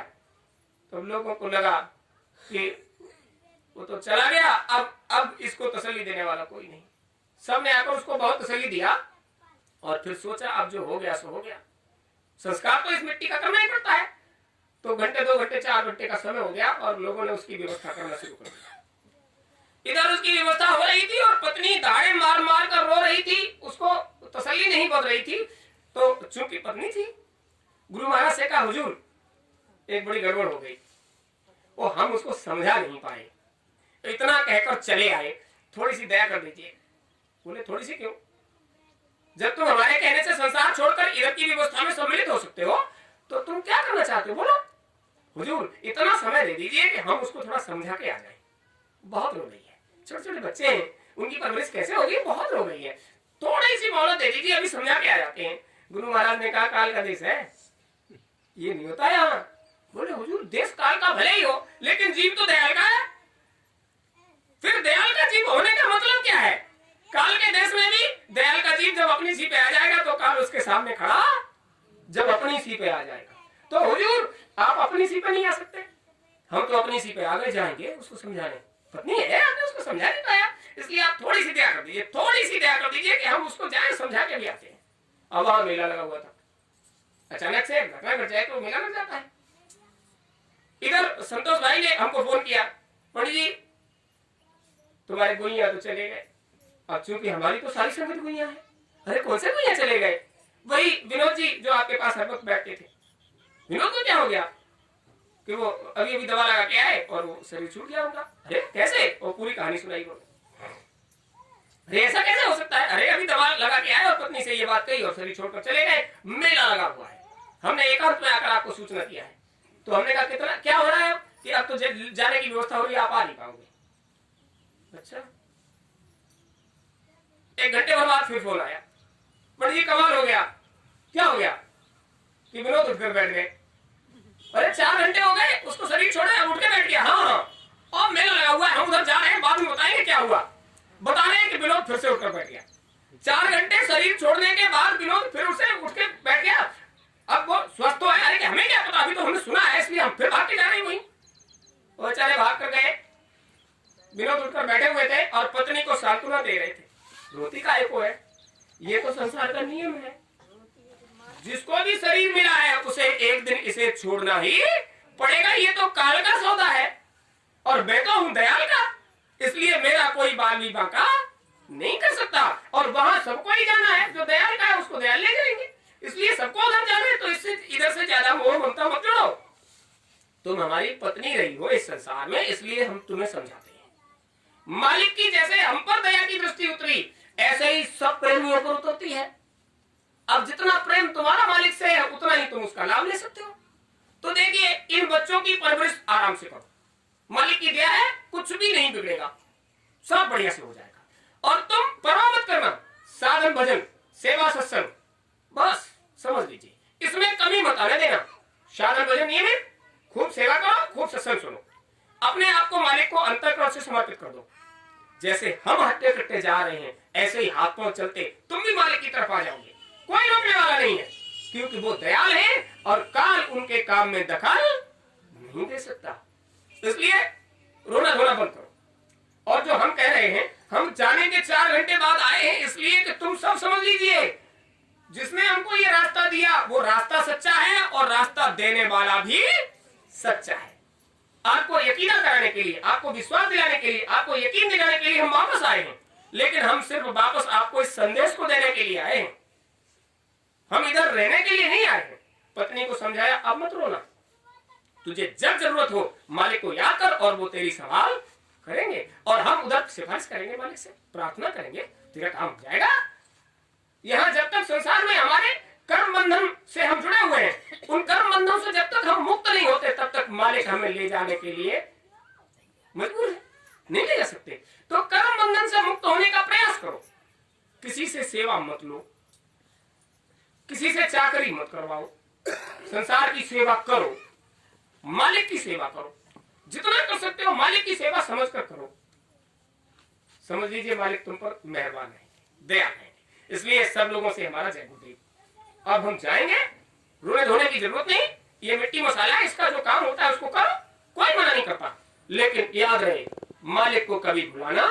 तो लोगों को लगा कि वो तो चला गया, अब इसको तसल्ली देने वाला कोई नहीं। सबने आकर उसको बहुत तसल्ली दिया, और फिर सोचा अब जो हो गया सो हो गया, संस्कार तो इस मिट्टी का करना ही पड़ता है। तो घंटे, 2 घंटे, 4 घंटे का समय हो गया, और लोगों ने उसकी व्यवस्था करना शुरू कर दिया। इधर उसकी व्यवस्था हो रही थी, और पत्नी दाढ़े मार मार कर रो रही थी, उसको तसल्ली नहीं बन रही थी। तो चूंकि पत्नी थी, गुरु महाराज से कहा हुजूर एक बड़ी गड़बड़ हो गई, वो हम उसको समझा नहीं पाए, इतना कहकर चले आए, थोड़ी सी दया कर दीजिए। बोले थोड़ी सी क्यों? जब तुम हमारे कहने से संसार छोड़कर इधर की व्यवस्था में सम्मिलित हो सकते हो, तो तुम क्या करना चाहते हो, बोलो। हुजूर इतना समय दे दीजिए कि हम उसको थोड़ा समझा के आ जाए, बहुत रो रही है, छोटे छोटे बच्चे हैं, उनकी परवरिश कैसे होगी, बहुत रो रही है, थोड़ी सी मोहलत दे दीजिए, अभी समझा के आ जाते हैं। गुरु महाराज ने कहा काल का देश है, ये नहीं होता यहाँ। बोले हुजूर देश काल का भले ही हो, लेकिन जीव तो दयाल का है। फिर दयाल का जीव होने का मतलब क्या है? काल के देश में भी दयाल का जीव जब अपनी सी पे आ जाएगा तो काल उसके सामने खड़ा, जब अपनी सी पे आ जाएगा। तो हुजूर आप अपनी सी पे नहीं आ सकते, हम तो अपनी सी पे आगे जाएंगे उसको समझाने। पत्नी है, आपने उसको समझा नहीं पाया, इसलिए आप थोड़ी सी दया कर दीजिए, थोड़ी सी दया कर दीजिए कि हम उसको जाए समझा के भी आते हैं। अब वहां मेला लगा हुआ था, अचानक से घटना घट जाए तो मेला लग जाता है। इधर संतोष भाई ने हमको फोन किया, पंडित जी तुम्हारे गुइया तो चले गए। अब चूंकि हमारी तो सारी संगत गुइया है। अरे कौन से गुइया चले गए? वही विनोद जी जो आपके पास हर वक्त बैठते थे। विनोद को क्या हो गया कि वो अभी अभी दवा लगा के आए और वो शरीर छूट गया उनका। अरे कैसे? वो पूरी कहानी सुनाई वो। अरे ऐसा कैसे हो सकता है? अरे अभी दवा लगा के आए और पत्नी से ये बात कही और शरीर छोड़कर चले गए, मेला लगा हुआ है, हमने एकांत में आकर आपको सूचना किया है। तो हमने कहा कितना क्या हो रहा है कि अब तो जाने की व्यवस्था हो रही है, आप आ नहीं पाओगे। अच्छा, 1 घंटे बाद फिर फोन आया, बड़ी जी कमाल हो गया। क्या हो गया कि विनोद उठकर बैठ गए। अरे 4 घंटे हो गए उसको शरीर छोड़े, अब उठ के बैठ गया। हाँ और मेला लगा हुआ है, हम उधर जा रहे हैं, बाद में बताएंगे क्या हुआ। बता रहे हैं कि विनोद फिर से उठकर बैठ गया। 4 घंटे शरीर छोड़ने के बाद विनोद फिर उससे उठ के बैठ गया। अब वो स्वस्थ तो है, अरे कि हमें क्या पता, अभी तो हमने सुना है इसलिए हम फिर भाग के जा रहे हैं। वही वो बेचारे भाग कर गए, विनोद उठकर बैठे हुए थे और पत्नी को सांत्वना दे रहे थे। रोती काहे को है? ये तो संसार का नियम है, जिसको भी शरीर मिला है उसे एक दिन इसे छोड़ना ही पड़ेगा। ये तो काल का सौदा है और मैं तो हूं दयाल का, इसलिए मेरा कोई बाल भी बांका नहीं कर सकता। और वहां सबको ही जाना है, जो दयाल का है उसको दयाल ले जाएंगे, इसलिए सबको उधर जाना है। तो इससे इधर से ज्यादा मोह ममता मत जोड़ो। तुम हमारी पत्नी रही हो इस संसार में, इसलिए हम तुम्हें समझाते हैं। मालिक की जैसे हम पर दया की दृष्टि उतरी, ऐसे ही सब प्रेमियों पर उतरती है। अब जितना प्रेम तुम्हारा मालिक से है उतना ही तुम उसका लाभ ले सकते हो। तो देखिए, इन बच्चों की परवरिश आराम से करो, मालिक की दया है, कुछ भी नहीं बिगड़ेगा, सब बढ़िया से हो जाएगा। और तुम परवाह मत करना, साधन भजन सेवा सत्संग बस समझ लीजिए, इसमें कमी मत आने देना। साधन भजन नियमित, खूब सेवा करो, खूब सत्संग सुनो, अपने आप को मालिक को अंतःकरण से समर्पित कर दो। जैसे हम हट्टे कट्टे जा रहे हैं ऐसे ही हाथ पांव चलते तुम भी मालिक की तरफ आ जाओगे, कोई रोकने वाला नहीं है, क्योंकि वो दयाल है और काल उनके काम में दखल नहीं दे सकता। इसलिए रोना धोना बंद करो। और जो हम कह रहे हैं, हम जाने के 4 घंटे बाद आए हैं इसलिए कि तुम सब समझ लीजिए, जिसने हमको ये रास्ता दिया वो रास्ता सच्चा है और रास्ता देने वाला भी सच्चा है। आपको यकीन कराने के लिए, आपको विश्वास दिलाने के लिए, आपको यकीन दिलाने के लिए हम वापस आए हैं, लेकिन हम सिर्फ वापस आपको इस संदेश को देने के लिए आए हैं, हम इधर रहने के लिए नहीं आए हैं। पत्नी को समझाया, अब मत रोना, तुझे जब जरूरत हो मालिक को याद कर और वो तेरी संभाल करेंगे, और हम उधर सिफारिश करेंगे, मालिक से प्रार्थना करेंगे, तेरा काम हो जाएगा। यहाँ जब तक संसार में हमारे कर्म बंधन से हम जुड़े हुए हैं, उन कर्म बंधन से जब तक हम मुक्त नहीं होते तब तक मालिक हमें ले जाने के लिए मजबूर है, नहीं ले जा सकते। तो कर्म बंधन से मुक्त होने का प्रयास करो, किसी से सेवा मत लो, किसी से चाकरी मत करवाओ, संसार की सेवा करो, मालिक की सेवा करो, जितना कर सकते हो मालिक की सेवा समझ कर करो। समझ लीजिए मालिक तुम पर मेहरबान है, दया है। इसलिए सब लोगों से हमारा जय गुरुदेव। अब हम जाएंगे, रोने धोने की जरूरत नहीं, ये मिट्टी मसाला है, इसका जो काम होता है उसको करो, कोई मना नहीं करता, लेकिन याद रहे मालिक को कभी भुलाना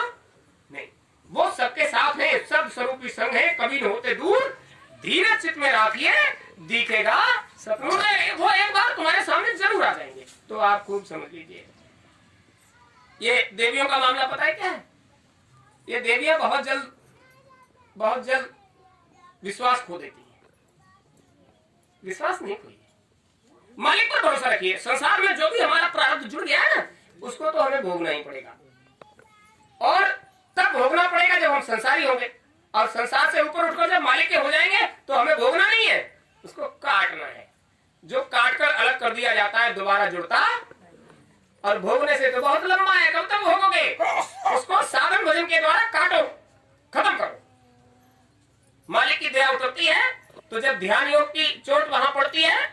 नहीं, वो सबके साथ है, सब स्वरूपी संग है, कभी न होते दूर, धीरे चित्त में रखिए, दिखेगा सपनों में, वो एक बार तुम्हारे सामने जरूर आ जाएंगे। तो आप खूब समझ लीजिए, ये देवियों का मामला पता है क्या है? ये देवियां बहुत जल्द विश्वास खो देती है। विश्वास नहीं खोइए, मालिक पर भरोसा रखिए। संसार में जो भी हमारा प्रारब्ध जुड़ गया है ना, उसको तो हमें भोगना ही पड़ेगा, और तब भोगना पड़ेगा जब हम संसारी होंगे, और संसार से ऊपर उठकर जब मालिक के हो जाएंगे तो हमें भोगना नहीं है, उसको काटना है। जो काटकर अलग कर दिया जाता है दोबारा जुड़ता, और भोगने से तो बहुत लंबा है, कब तक भोगोगे? उसको साधन भजन के द्वारा काटो, खत्म करो। मालिक की दया उतरती है तो जब ध्यान योग की चोट वहां पड़ती है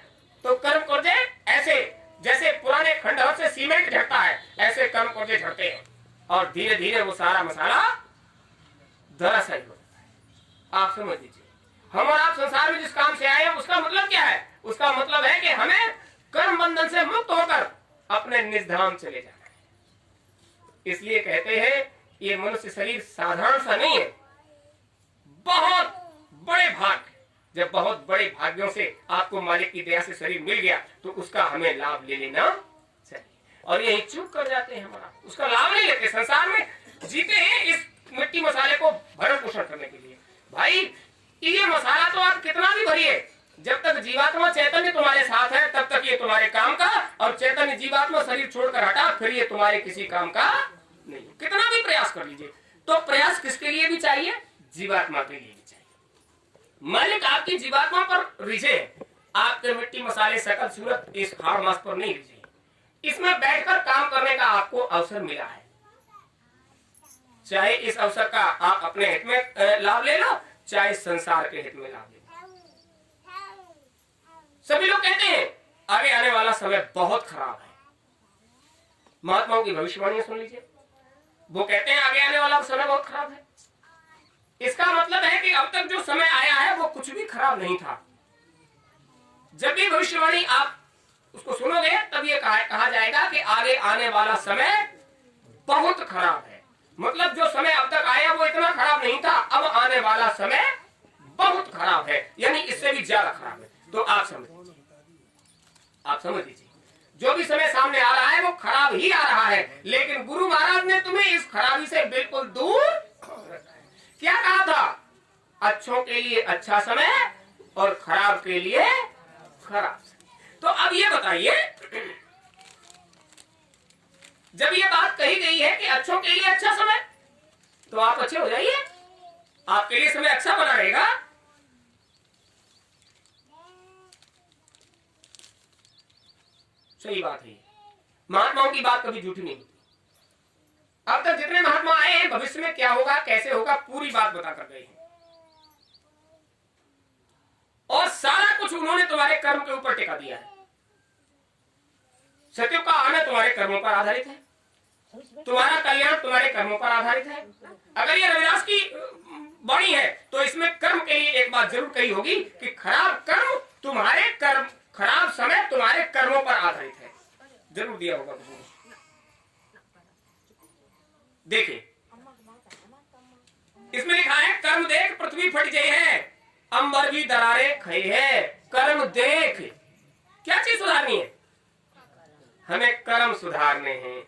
तो कर्म कर्जे ऐसे जैसे पुराने खंडहर से सीमेंट झड़ता है, ऐसे कर्म कर्जे झड़ते हैं, और धीरे धीरे वो सारा मसाला धराशायी हो जाता है। आप समझ लीजिए, हम और आप संसार में जिस काम से आए हैं उसका मतलब क्या है? उसका मतलब है कि हमें कर्म बंधन से मुक्त होकर अपने निजधाम चले जाना है। इसलिए कहते हैं ये मनुष्य शरीर साधारण सा नहीं है, बहुत बड़े भाग। जब बहुत बड़े भाग्यों से आपको मालिक की दया से शरीर मिल गया तो उसका हमें लाभ ले लेना चाहिए, और यही चूक कर जाते हैं, हमारा उसका लाभ नहीं लेते। संसार में जीते हैं इस मिट्टी मसाले को भरण पोषण करने के लिए। भाई ये मसाला तो आप कितना भी भरिए, जब तक जीवात्मा चैतन्य तुम्हारे साथ है तब तक ये तुम्हारे काम का, और चैतन्य जीवात्मा शरीर छोड़कर हटा फिर ये तुम्हारे किसी काम का नहीं। कितना भी प्रयास कर लीजिए, तो प्रयास किसके लिए भी चाहिए? जीवात्मा के लिए भी चाहिए। मालिक आपकी जीवात्मा पर रिझे, आपके मिट्टी मसाले सकल सूरत इस हाड़ मास पर नहीं रिझे। इसमें बैठकर काम करने का आपको अवसर मिला है, चाहे इस अवसर का आप अपने हित में लाभ ले लो, चाहे संसार के हित में लाभ ले लो। सभी लोग कहते हैं आगे आने वाला समय बहुत खराब है। महात्माओं की भविष्यवाणी सुन लीजिए, वो कहते हैं आगे आने वाला समय बहुत खराब है। इसका मतलब है कि अब तक जो समय आया है वो कुछ भी खराब नहीं था। जब भी भविष्यवाणी आप उसको सुनोगे तब ये कहा जाएगा कि आगे आने वाला समय बहुत खराब है। मतलब जो समय अब तक आया वो इतना खराब नहीं था, अब आने वाला समय बहुत खराब है, यानी इससे भी ज्यादा खराब है। तो आप समझ लीजिए, जो भी समय सामने आ रहा है वो खराब ही आ रहा है, लेकिन गुरु महाराज ने तुम्हें इस खराबी से बिल्कुल दूर रखा है। क्या कहा था? अच्छों के लिए अच्छा समय और खराब के लिए खराब समय। तो अब ये बताइए, जब ये बात कही गई है कि अच्छों के लिए अच्छा समय, तो आप अच्छे हो जाइए, आपके लिए समय अच्छा बना रहेगा। सही बात है। महात्माओं की बात कभी झूठी नहीं होती। अब तक जितने महात्मा आए हैं भविष्य में क्या होगा कैसे होगा पूरी बात बता कर गए हैं, और सारा कुछ उन्होंने तुम्हारे कर्म के ऊपर टिका दिया है। सत्युग का आना तुम्हारे कर्मों पर आधारित है, तुम्हारा कल्याण तुम्हारे कर्मों पर आधारित है। अगर ये रविदास की वाणी है तो इसमें कर्म के लिए एक बात जरूर कही होगी कि खराब कर्म तुम्हारे कर्म, खराब समय तुम्हारे कर्मों पर आधारित है, जरूर दिया होगा। देखिए इसमें लिखा है कर्म देख पृथ्वी फट गई है, अंबर भी दरारे खई है। कर्म देख, क्या चीज सुधारनी है? हमें कर्म सुधारने हैं।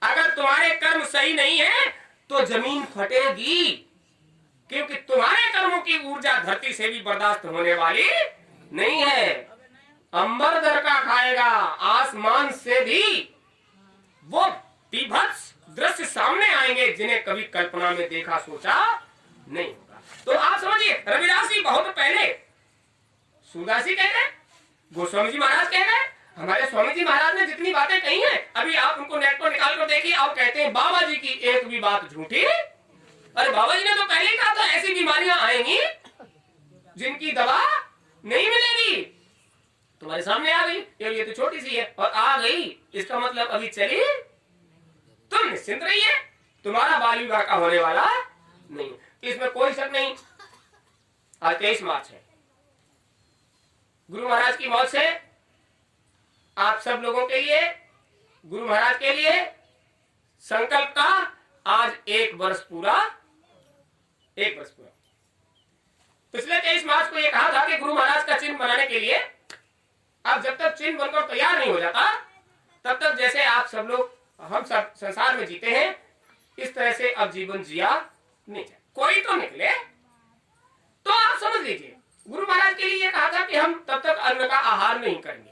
अगर तुम्हारे कर्म सही नहीं है तो जमीन फटेगी, क्योंकि तुम्हारे कर्मों की ऊर्जा धरती से भी बर्दाश्त होने वाली नहीं है। अंबर दर का खाएगा, आसमान से भी वो विभत्स दृश्य सामने आएंगे जिन्हें कभी कल्पना में देखा सोचा नहीं होगा। तो आप समझिए रविदास जी बहुत पहले, सूरदास जी कह गए, गोस्वामी जी महाराज कह गए, हमारे स्वामी जी महाराज ने जितनी बातें कही हैं अभी आप उनको नेट पर निकाल कर देखिए। आप कहते हैं बाबा जी की एक भी बात झूठी। अरे बाबा जी ने तो पहले ही कहा था ऐसी बीमारियां आएंगी जिनकी दवा नहीं मिलेगी। तुम्हारे सामने आ गई, ये तो छोटी सी है और आ गई, इसका मतलब अभी चली। तुम निश्चिंत रहिए, तुम्हारा बाल विवाह का होने वाला नहीं, इसमें कोई शक नहीं। आज 23 मार्च है, गुरु महाराज की मौत से आप सब लोगों के लिए, गुरु महाराज के लिए संकल्प का आज 1 वर्ष पूरा। 1 वर्ष पूरा। पिछले 23 मार्च को ये कहा था कि गुरु महाराज का चिन्ह बनाने के लिए अब जब तक चिन्ह बनकर तैयार नहीं हो जाता तब तक जैसे आप सब लोग हम सब संसार में जीते हैं इस तरह से अब जीवन जिया नहीं जाए। कोई तो निकले तो आप समझ लीजिए गुरु महाराज के लिए कहा था कि हम तब तक अन्न का आहार नहीं करेंगे।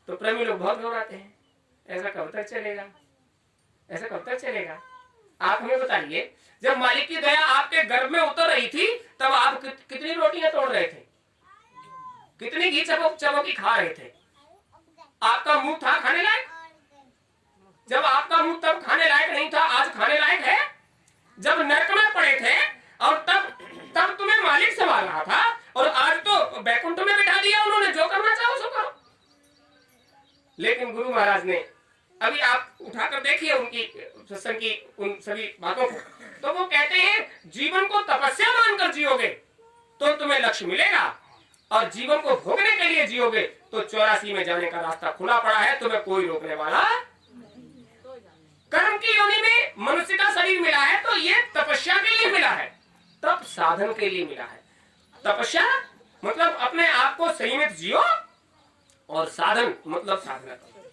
तो प्रेमी लोग बहुत घबराते हैं, ऐसा कब तक चलेगा, ऐसा कब तक चलेगा? आप हमें बताइए, जब मालिक की दया आपके गर्भ में उतर रही थी तब आप कितनी रोटियां तोड़ रहे थे, कितनी घी चबोकी खा रहे थे? आपका मुंह था खाने लायक? जब आपका मुंह तब खाने लायक नहीं था, आज खाने लायक है? जब नरक में पड़े थे और तब तुम्हें मालिक संभाल रहा था और आज तो बैकुंठ में बिठा दिया उन्होंने, जो करना चाहो सो करो। लेकिन गुरु महाराज ने, अभी आप उठाकर देखिए उनकी सत्संग की उन सभी बातों को, तो वो कहते हैं जीवन को तपस्या मानकर जियोगे तो तुम्हें लक्ष्य मिलेगा, और जीवन को भोगने के लिए जियोगे तो 84 में जाने का रास्ता खुला पड़ा है, तुम्हें कोई रोकने वाला। कर्म की योनि में मनुष्य का शरीर मिला है तो ये तपस्या के लिए मिला है, तप साधन के लिए मिला है। तपस्या मतलब अपने आप को संयमित जियो, और साधन मतलब साधना करो।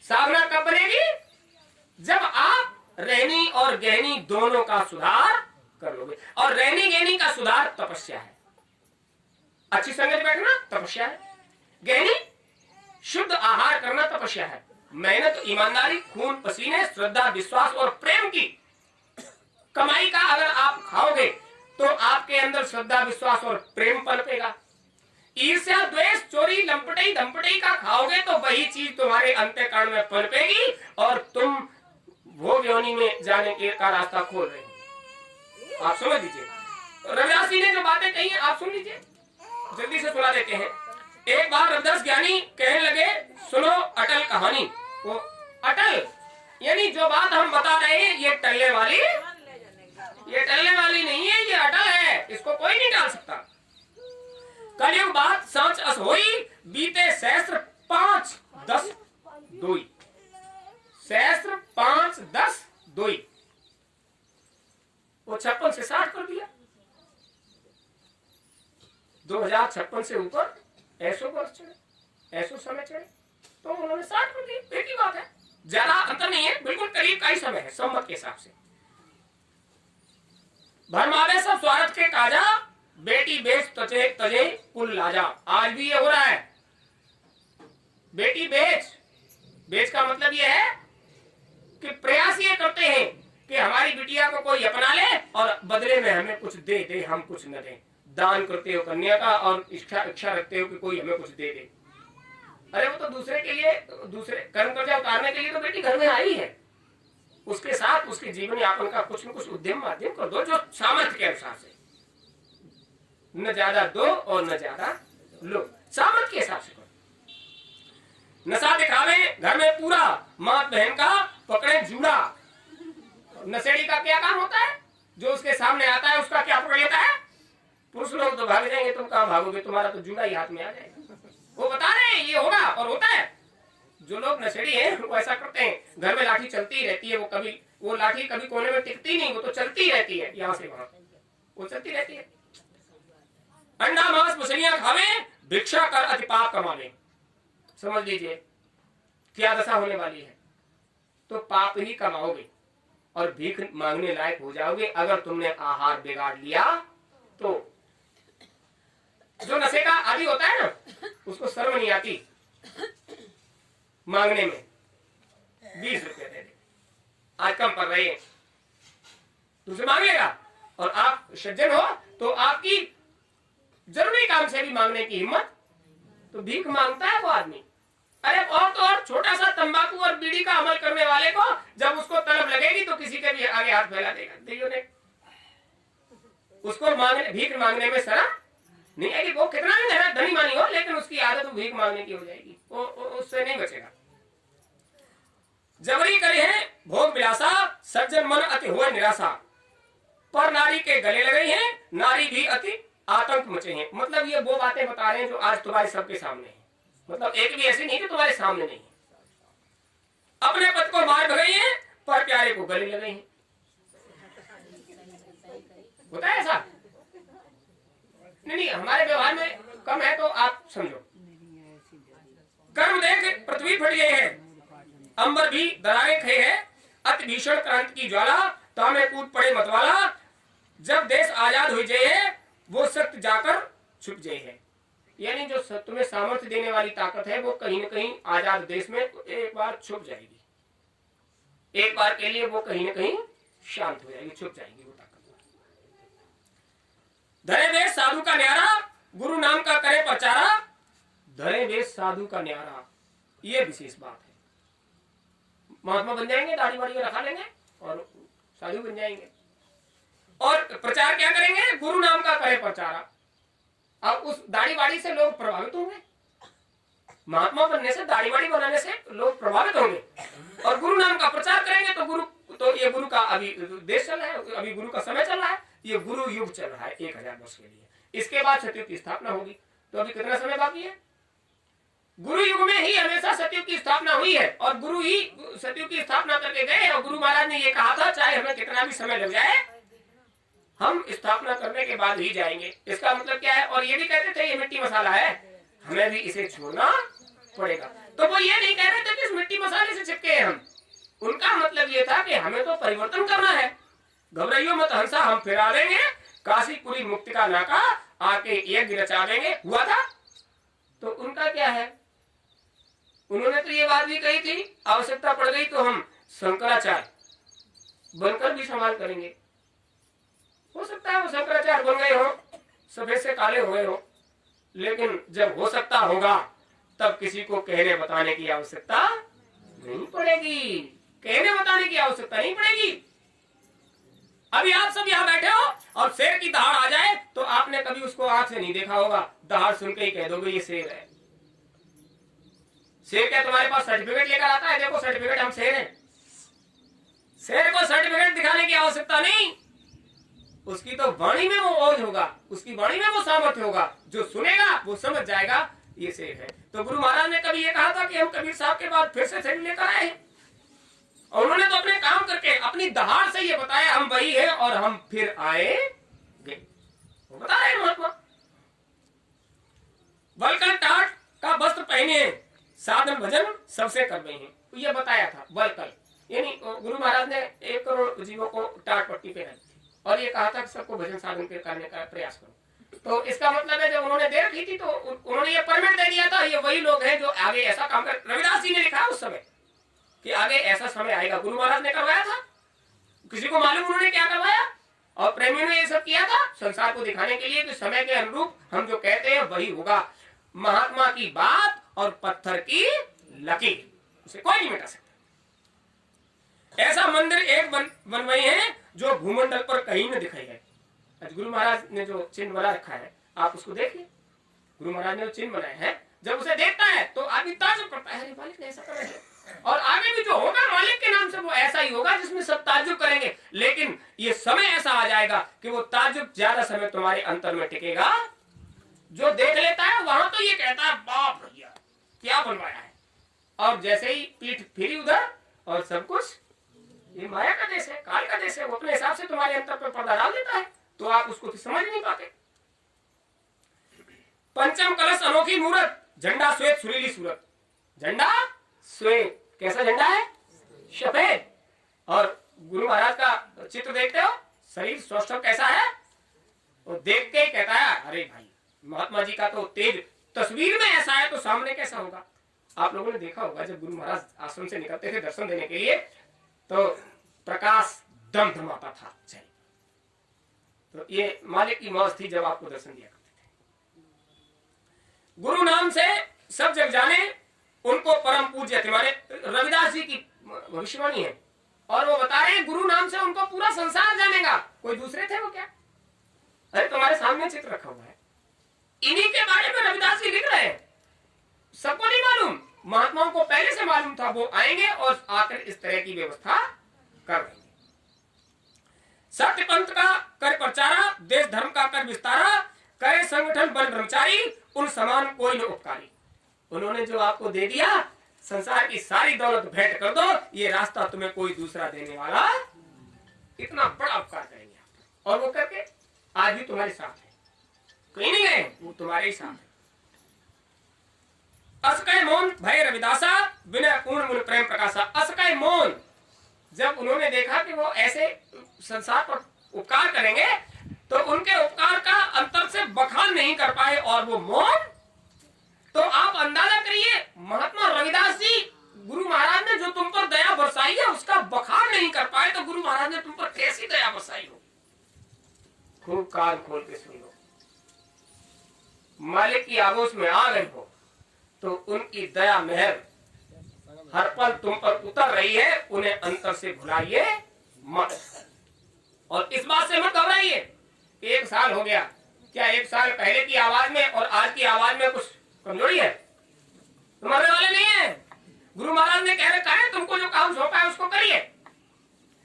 साधना कब बनेगी? जब आप रहनी और गहनी दोनों का सुधार कर लोगे, और रहनी गहनी का सुधार तपस्या है। अच्छी संगत बैठना तपस्या है, गहनी शुद्ध आहार करना तपस्या है, मेहनत ईमानदारी खून पसीने श्रद्धा विश्वास और प्रेम की कमाई का अगर आप खाओगे तो आपके अंदर श्रद्धा विश्वास और प्रेम पनपेगा। ईर्ष्या द्वेष चोरी लंपटई धंपटई का खाओगे तो वही चीज तुम्हारे अंतःकरण में पनपेगी और तुम भोग योनि में जाने के का रास्ता खोल रहे हो। आप समझ लीजिए रविदास जी ने जो बातें कही है आप सुन लीजिए, जल्दी से सुना देते हैं। एक बार रविदास ज्ञानी कहने लगे सुनो अटल कहानी। वो अटल यानी जो बात हम बता रहे हैं ये टलने वाली नहीं है, ये अटल है, इसको कोई नहीं डाल सकता। कलयुग बात सांच अस होई बीते सहस्त्र 5 10 2 सहस्त्र 5 10 2 वो 56 से 60 कर दिया। 2056 से ऊपर ऐसो वर्ष चढ़े, ऐसो समय चढ़े तो उन्होंने 60 कर दिया। एक ही बात है, ज्यादा अंतर नहीं है, बिल्कुल करीब का ही समय है संवत के हिसाब से। भरमावे सब स्वार्थ के काजा बेटी बेच तजे तजे कुल लाजा। आज भी ये हो रहा है, बेटी बेच का मतलब ये है कि प्रयास ये करते हैं कि हमारी बिटिया को कोई अपना ले और बदले में हमें कुछ दे, हम कुछ न दें। दान करते हो कन्या का और इच्छा रखते हो कि कोई हमें कुछ दे। अरे वो तो दूसरे के लिए, दूसरे कर्म कर्जा उतारने के लिए तो बेटी घर में आई है। उसके साथ उसके जीवन यापन का कुछ न कुछ उद्यम माध्यम कर दो, जो सामर्थ्य के अनुसार से, न ज्यादा दो और न ज्यादा लो, सामर्थ्य के हिसाब से करो। नशा दिखावे घर में पूरा, माँ बहन का पकड़े जूड़ा। नशेड़ी का क्या काम होता है? जो उसके सामने आता है उसका क्या पकड़ लेता है? पुरुष लोग तो भाग जाएंगे, तुम कहाँ भागोगे, तुम्हारा तो जूड़ा ही हाथ में आ जाएगा। वो बता रहे हैं ये होगा और होता है। जो लोग नशेड़ी हैं वो ऐसा करते हैं, घर में लाठी चलती ही रहती है, वो लाठी कभी कोने में टिकती नहीं, वो तो चलती रहती है, यहाँ से वहां वो चलती रहती है। अंडा मांस मछलियां खावे, भिक्षा कर अति पाप कमावे। समझ लीजिए क्या दशा होने वाली है। तो पाप ही कमाओगे और भीख मांगने लायक हो जाओगे अगर तुमने आहार बिगाड़ लिया तो। जो नशे का आदि होता है ना, उसको शर्म नहीं आती मांगने में। 20 रुपए दे दे, आज कम पड़ रही है, तुमसे मांग लेगा। और आप सज्जन हो तो आपकी जरूरी काम से भी मांगने की हिम्मत, तो भीख मांगता है वो आदमी। अरे और तो और छोटा सा तंबाकू और बीड़ी का अमल करने वाले को जब उसको तलब लगेगी तो किसी के भी आगे हाथ फैला देगा। देखियो ने उसको भीख मांगने में शर्म नहीं आएगी। वो कितना भी धनी मानी हो, लेकिन उसकी आदत भीख मांगने की हो जाएगी, वो उससे नहीं बचेगा। जबरी करे है भोग विलासा, सज्जन मन अति हुए निराशा। पर नारी के गले लगे हैं, नारी भी अति आतंक मचे हैं। मतलब ये वो बातें बता रहे हैं जो आज तुम्हारे सबके सामने है। मतलब एक भी ऐसी नहीं कि तुम्हारे सामने नहीं है। अपने पति को मार भगाई है, पर प्यारे को गले लगे हैं। होता है ऐसा? नहीं, हमारे व्यवहार में कम है तो आप समझो। कर्म देख पृथ्वी फट गई है, अंबर भी दरारे खे है। अति भीषण क्रांति की ज्वाला, तामे कूद पड़े मतवाला। जब देश आजाद हो जाए वो सत्य जाकर छुप जाए है। यानी जो तुम्हें सामर्थ्य देने वाली ताकत है वो कहीं न कहीं आजाद देश में एक बार छुप जाएगी। एक बार के लिए वो कहीं न कहीं शांत हो जाएगी, छुप जाएगी वो ताकत। धरे वेश साधु का न्यारा, गुरु नाम का करे प्रचारा। धरे वेश साधु का न्यारा, ये विशेष बात है। महात्मा बन जाएंगे, दाढ़ी वाड़ी रखा लेंगे और साधु बन जाएंगे। और प्रचार क्या करेंगे? गुरु नाम का करे प्रचारा। अब उस दाढ़ी वाड़ी से लोग प्रभावित होंगे। महात्मा बनने से, दाढ़ी वाड़ी बनाने से लोग प्रभावित होंगे और गुरु नाम का प्रचार करेंगे। तो ये गुरु का अभी देश चल रहा है, अभी गुरु का समय चल रहा है, ये गुरु युग चल रहा है 1000 वर्ष के लिए। इसके बाद सतयुग की स्थापना होगी। तो अभी कितना समय बाकी है? गुरु युग में ही हमेशा सतयुग की स्थापना हुई है और गुरु ही सतयुग की स्थापना करके गए। और गुरु महाराज ने ये कहा था चाहे हमें कितना भी समय लग जाए, हम स्थापना करने के बाद ही जाएंगे। इसका मतलब क्या है? और ये भी कहते थे ये मिट्टी मसाला है, हमें भी इसे छोड़ना पड़ेगा। तो वो ये नहीं कह रहे थे कि इस मिट्टी मसाले से चिपके हम। उनका मतलब ये था कि हमें तो परिवर्तन करना है। घबराइयो मत हंसा, हम फिरा देंगे काशीपुरी मुक्ति का नाका, आके यज्ञ रचा देंगे। हुआ था? तो उनका क्या है? उन्होंने तो ये बात भी कही थी, आवश्यकता पड़ गई तो हम शंकराचार्य बनकर भी संभाल करेंगे। हो सकता है वो शंकराचार्य बन गए हो, सफेद से काले हो गए हो, लेकिन जब हो सकता होगा तब किसी को कहने बताने की आवश्यकता नहीं पड़ेगी। कहने बताने की आवश्यकता नहीं पड़ेगी। अभी आप सब यहाँ बैठे हो और शेर की दहाड़ आ जाए तो आपने कभी उसको आंख से नहीं देखा होगा, दहाड़ सुन के ही कह दोगे ये शेर है। शेर क्या तुम्हारे पास सर्टिफिकेट लेकर आता है? देखो सर्टिफिकेट, हम शेर हैं। शेर को सर्टिफिकेट दिखाने की आवश्यकता नहीं, उसकी तो वाणी में वो ओज होगा, उसकी वाणी में वो सामर्थ्य होगा, जो सुनेगा वो समझ जाएगा ये शेर है। तो गुरु महाराज ने कभी ये कहा था कि हम कबीर साहब के बाद फिर से शेर लेकर आए हैं, और उन्होंने तो अपने काम करके अपनी दहाड़ से ये बताया हम वही है और हम फिर आएंगे। वो बता रहे हैं महात्मा। वलकल टाट का वस्त्र पहने, साधन भजन सबसे कर रहे हैं, ये बताया था। वलकल यानी गुरु महाराज ने 1 करोड़ जीवों को टाट पट्टी पे रखी और ये कहा था कि सबको भजन साधन करने का प्रयास करो। तो इसका मतलब है जब उन्होंने दे रखी थी तो उन्होंने ये परमिट दे दिया था, ये वही लोग हैं जो आगे ऐसा काम कर। रविदास जी ने लिखा उस समय कि आगे ऐसा समय आएगा। गुरु महाराज ने करवाया था, किसी को मालूम उन्होंने क्या करवाया? और प्रेमियों ने ये सब किया था संसार को दिखाने के लिए कि समय के अनुरूप हम जो कहते हैं वही होगा। महात्मा की बात और पत्थर की लकीर, उसे कोई नहीं मिटा सकता। ऐसा मंदिर एक बनवाई है जो भूमंडल पर कहीं न दिखाई है। आज गुरु महाराज ने जो चिन्ह बना रखा है आप उसको देखिए, गुरु महाराज ने जो चिन्ह बनाए हैं, जब उसे देखता है तो आदमी ताज्जुब करता है, अरे मालिक ने ऐसा कर दिया। और आगे भी जो होगा मालिक के नाम से वो ऐसा ही होगा जिसमें सब ताज्जुब करेंगे। लेकिन ये समय ऐसा आ जाएगा कि वो ताज्जुब ज्यादा समय तुम्हारे अंतर में टिकेगा। जो देख लेता है वहां तो ये कहता है बाप भैया क्या बनवाया है, और जैसे ही पीठ फिरी उधर और सब कुछ ये माया का देश है, काल का देश है, वो अपने हिसाब से तुम्हारे अंतर पर पर्दा डाल देता है, तो आप उसको तो समझ नहीं पाते। पंचम कलश अनोखी मूरत, झंडा श्वेत सुरीली सूरत। झंडा श्वेत, कैसा झंडा है? सफेद। और गुरु महाराज का चित्र देखते हो, शरीर स्वस्थ कैसा है, वो देख के कहता है अरे भाई महात्मा जी का तो तेज तस्वीर में ऐसा है तो सामने कैसा होगा। आप लोगों ने देखा होगा जब गुरु महाराज आश्रम से निकलते थे दर्शन देने के लिए तो प्रकाश धमधमाता था। तो ये मालिक की मौज थी जब आपको दर्शन दिया करते थे। गुरु नाम से सब जग जाने उनको परम पूज्य थे, माने रविदास जी की भविष्यवाणी है, और वो बता रहे हैं गुरु नाम से उनको पूरा संसार जानेगा। कोई दूसरे थे वो क्या? अरे तुम्हारे सामने चित्र रखा हुआ है, इन्हीं के बारे में रविदास जी लिख रहे हैं। सबको नहीं मालूम, महात्माओं को पहले से मालूम था वो आएंगे और आकर इस तरह की व्यवस्था कर देंगे। सत्य पंथ का कर प्रचारा, देश धर्म का कर विस्तारा, करे संगठन बन ब्रह्मचारी, उन समान कोई न उपकारी। उन्होंने जो आपको दे दिया, संसार की सारी दौलत भेंट कर दो, ये रास्ता तुम्हें कोई दूसरा देने वाला, इतना बड़ा उपकार करेंगे आप, और वो करके आज भी तुम्हारे साथ है, कहीं नहीं गए, वो तुम्हारे ही साथ है। असकय मौन भय रविदासा, विनय पूर्ण मूल प्रेम प्रकाशा। असकय मौन, जब उन्होंने देखा कि वो ऐसे संसार पर उपकार करेंगे तो उनके उपकार का अंतर से बखान नहीं कर पाए और वो मौन, तो आप अंदाजा करिए महात्मा रविदास जी गुरु महाराज ने जो तुम पर दया बरसाई है उसका बखान नहीं कर पाए, तो गुरु महाराज ने तुम पर कैसी दया बरसाई हो। खूब कान खोल के सुन लो, मालिक की आगोश में आ गए हो तो उनकी दया मेहर हर पल तुम पर उतर रही है, उन्हें अंतर से भुलाइए मत। और इस बात से मत घबराइए, 1 साल हो गया, क्या 1 साल पहले की आवाज में और आज की आवाज में कुछ कमजोरी है? तुम मरने वाले नहीं है। गुरु महाराज ने कह रखा है तुमको जो काम सौंपा है उसको करिए।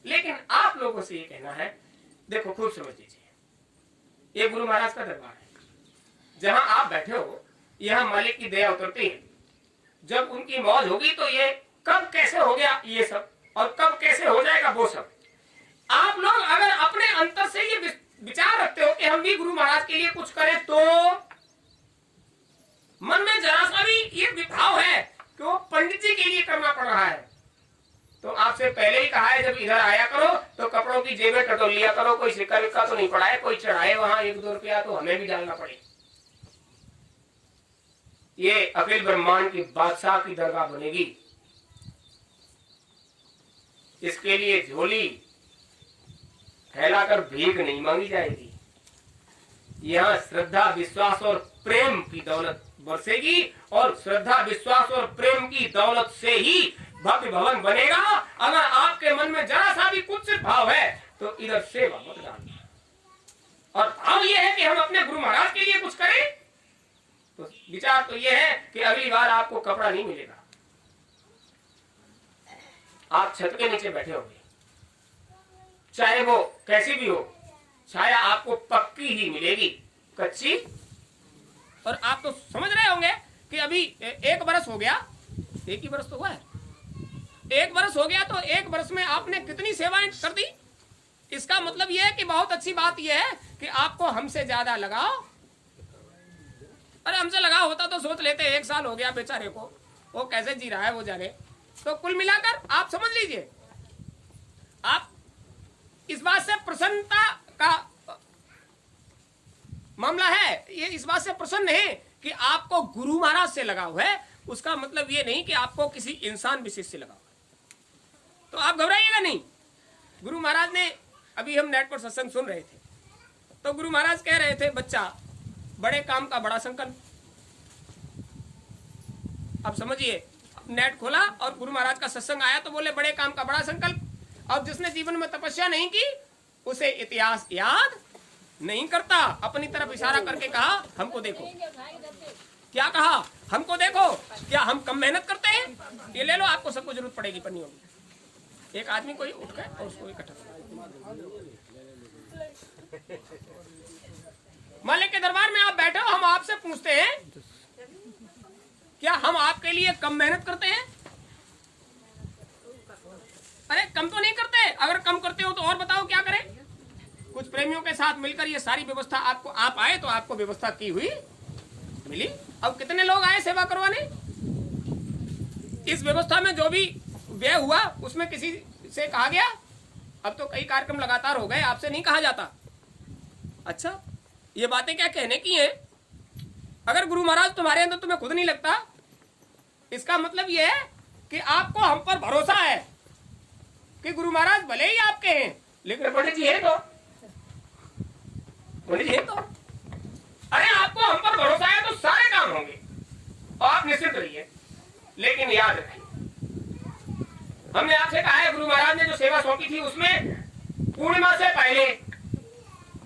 लेकिन आप लोगों से ये कहना है, देखो खूब समझ लीजिए, ये गुरु महाराज का दरबार है, जहां आप बैठे हो यहाँ मालिक की दया उतरती है। जब उनकी मौज होगी तो ये कब कैसे हो गया ये सब, और कब कैसे हो जाएगा वो सब। आप लोग अगर अपने अंतर से ये विचार रखते हो कि हम भी गुरु महाराज के लिए कुछ करें, तो मन में जरा सा भी ये विभाव है कि वो पंडित जी के लिए करना पड़ रहा है, तो आपसे पहले ही कहा है जब इधर आया करो तो कपड़ों की जेबें टटोल लिया करो। कोई सिक्का विक्का तो नहीं पड़ा है, कोई चढ़ाए वहां 1-2 रुपया तो हमें भी डालना पड़े। ये अखिल ब्रह्मांड की बादशाह की दरगाह बनेगी, इसके लिए झोली फैलाकर भीख नहीं मांगी जाएगी। यहाँ श्रद्धा विश्वास और प्रेम की दौलत बरसेगी, और श्रद्धा विश्वास और प्रेम की दौलत से ही भव्य भवन बनेगा। अगर आपके मन में जरा सा भी कुछ भाव है तो इधर सेवा मत डालना, और भाव यह है कि हम अपने गुरु महाराज के लिए कुछ करें, तो विचार तो यह है कि अगली बार आपको कपड़ा नहीं मिलेगा, आप छत के नीचे बैठे होंगे, चाहे वो कैसी भी हो, छाया आपको पक्की ही मिलेगी, कच्ची। और आप तो समझ रहे होंगे कि अभी 1 बरस हो गया, 1 ही बरस तो हुआ है, 1 बरस हो गया, तो 1 बरस में आपने कितनी सेवाएं कर दी। इसका मतलब यह है कि बहुत अच्छी बात यह है कि आपको हमसे ज्यादा लगाव, अरे हमसे लगाव होता तो सोच लेते 1 साल हो गया बेचारे को, वो कैसे जी रहा है वो जाने। तो कुल मिलाकर आप समझ लीजिए, आप इस बात से प्रसन्नता का मामला है, ये इस बात से प्रसन्न है कि आपको गुरु महाराज से लगाव है। उसका मतलब ये नहीं कि आपको किसी इंसान विशेष से लगाव है, तो आप घबराइएगा नहीं। गुरु महाराज ने, अभी हम नेट पर सत्संग सुन रहे थे, तो गुरु महाराज कह रहे थे बच्चा बड़े काम का बड़ा संकल्प, अब समझिए, नेट खोला और गुरु महाराज का सत्संग आया तो बोले बड़े काम का बड़ा संकल्प। अब जिसने जीवन में तपस्या नहीं की उसे इतिहास याद नहीं करता। अपनी तरफ इशारा करके कहा हमको देखो। क्या कहा? हमको देखो। क्या हम कम मेहनत करते हैं? ये ले लो, आपको सबको जरूरत पड़ेगी पन्नियों की। एक आदमी कोई उठ गए और उसको इकट्ठा। मालिक के दरबार में आप बैठे हो, हम आपसे पूछते हैं क्या हम आपके लिए कम मेहनत करते हैं? अरे कम तो नहीं करते। अगर कम करते हो तो और बताओ क्या करें? कुछ प्रेमियों के साथ मिलकर ये सारी व्यवस्था आपको, आप आए तो आपको व्यवस्था की हुई मिली। अब कितने लोग आए सेवा करवाने? इस व्यवस्था में जो भी व्यय हुआ उसमें किसी से कहा गया? अब तो कई कार्यक्रम लगातार हो गए, आपसे नहीं कहा जाता। अच्छा, ये बातें क्या कहने की हैं? अगर गुरु महाराज तुम्हारे अंदर तुम्हें खुद नहीं लगता, इसका मतलब यह है कि आपको हम पर भरोसा है कि गुरु महाराज भले ही आपके हैं लेकिन पंडित जी है तो, पंडित जी है तो, अरे आपको हम पर भरोसा है तो सारे काम होंगे और आप निश्चित रहिए। लेकिन याद रखिए, हमने आपसे कहा है गुरु महाराज ने जो सेवा सौंपी थी उसमें पूर्णिमा से पहले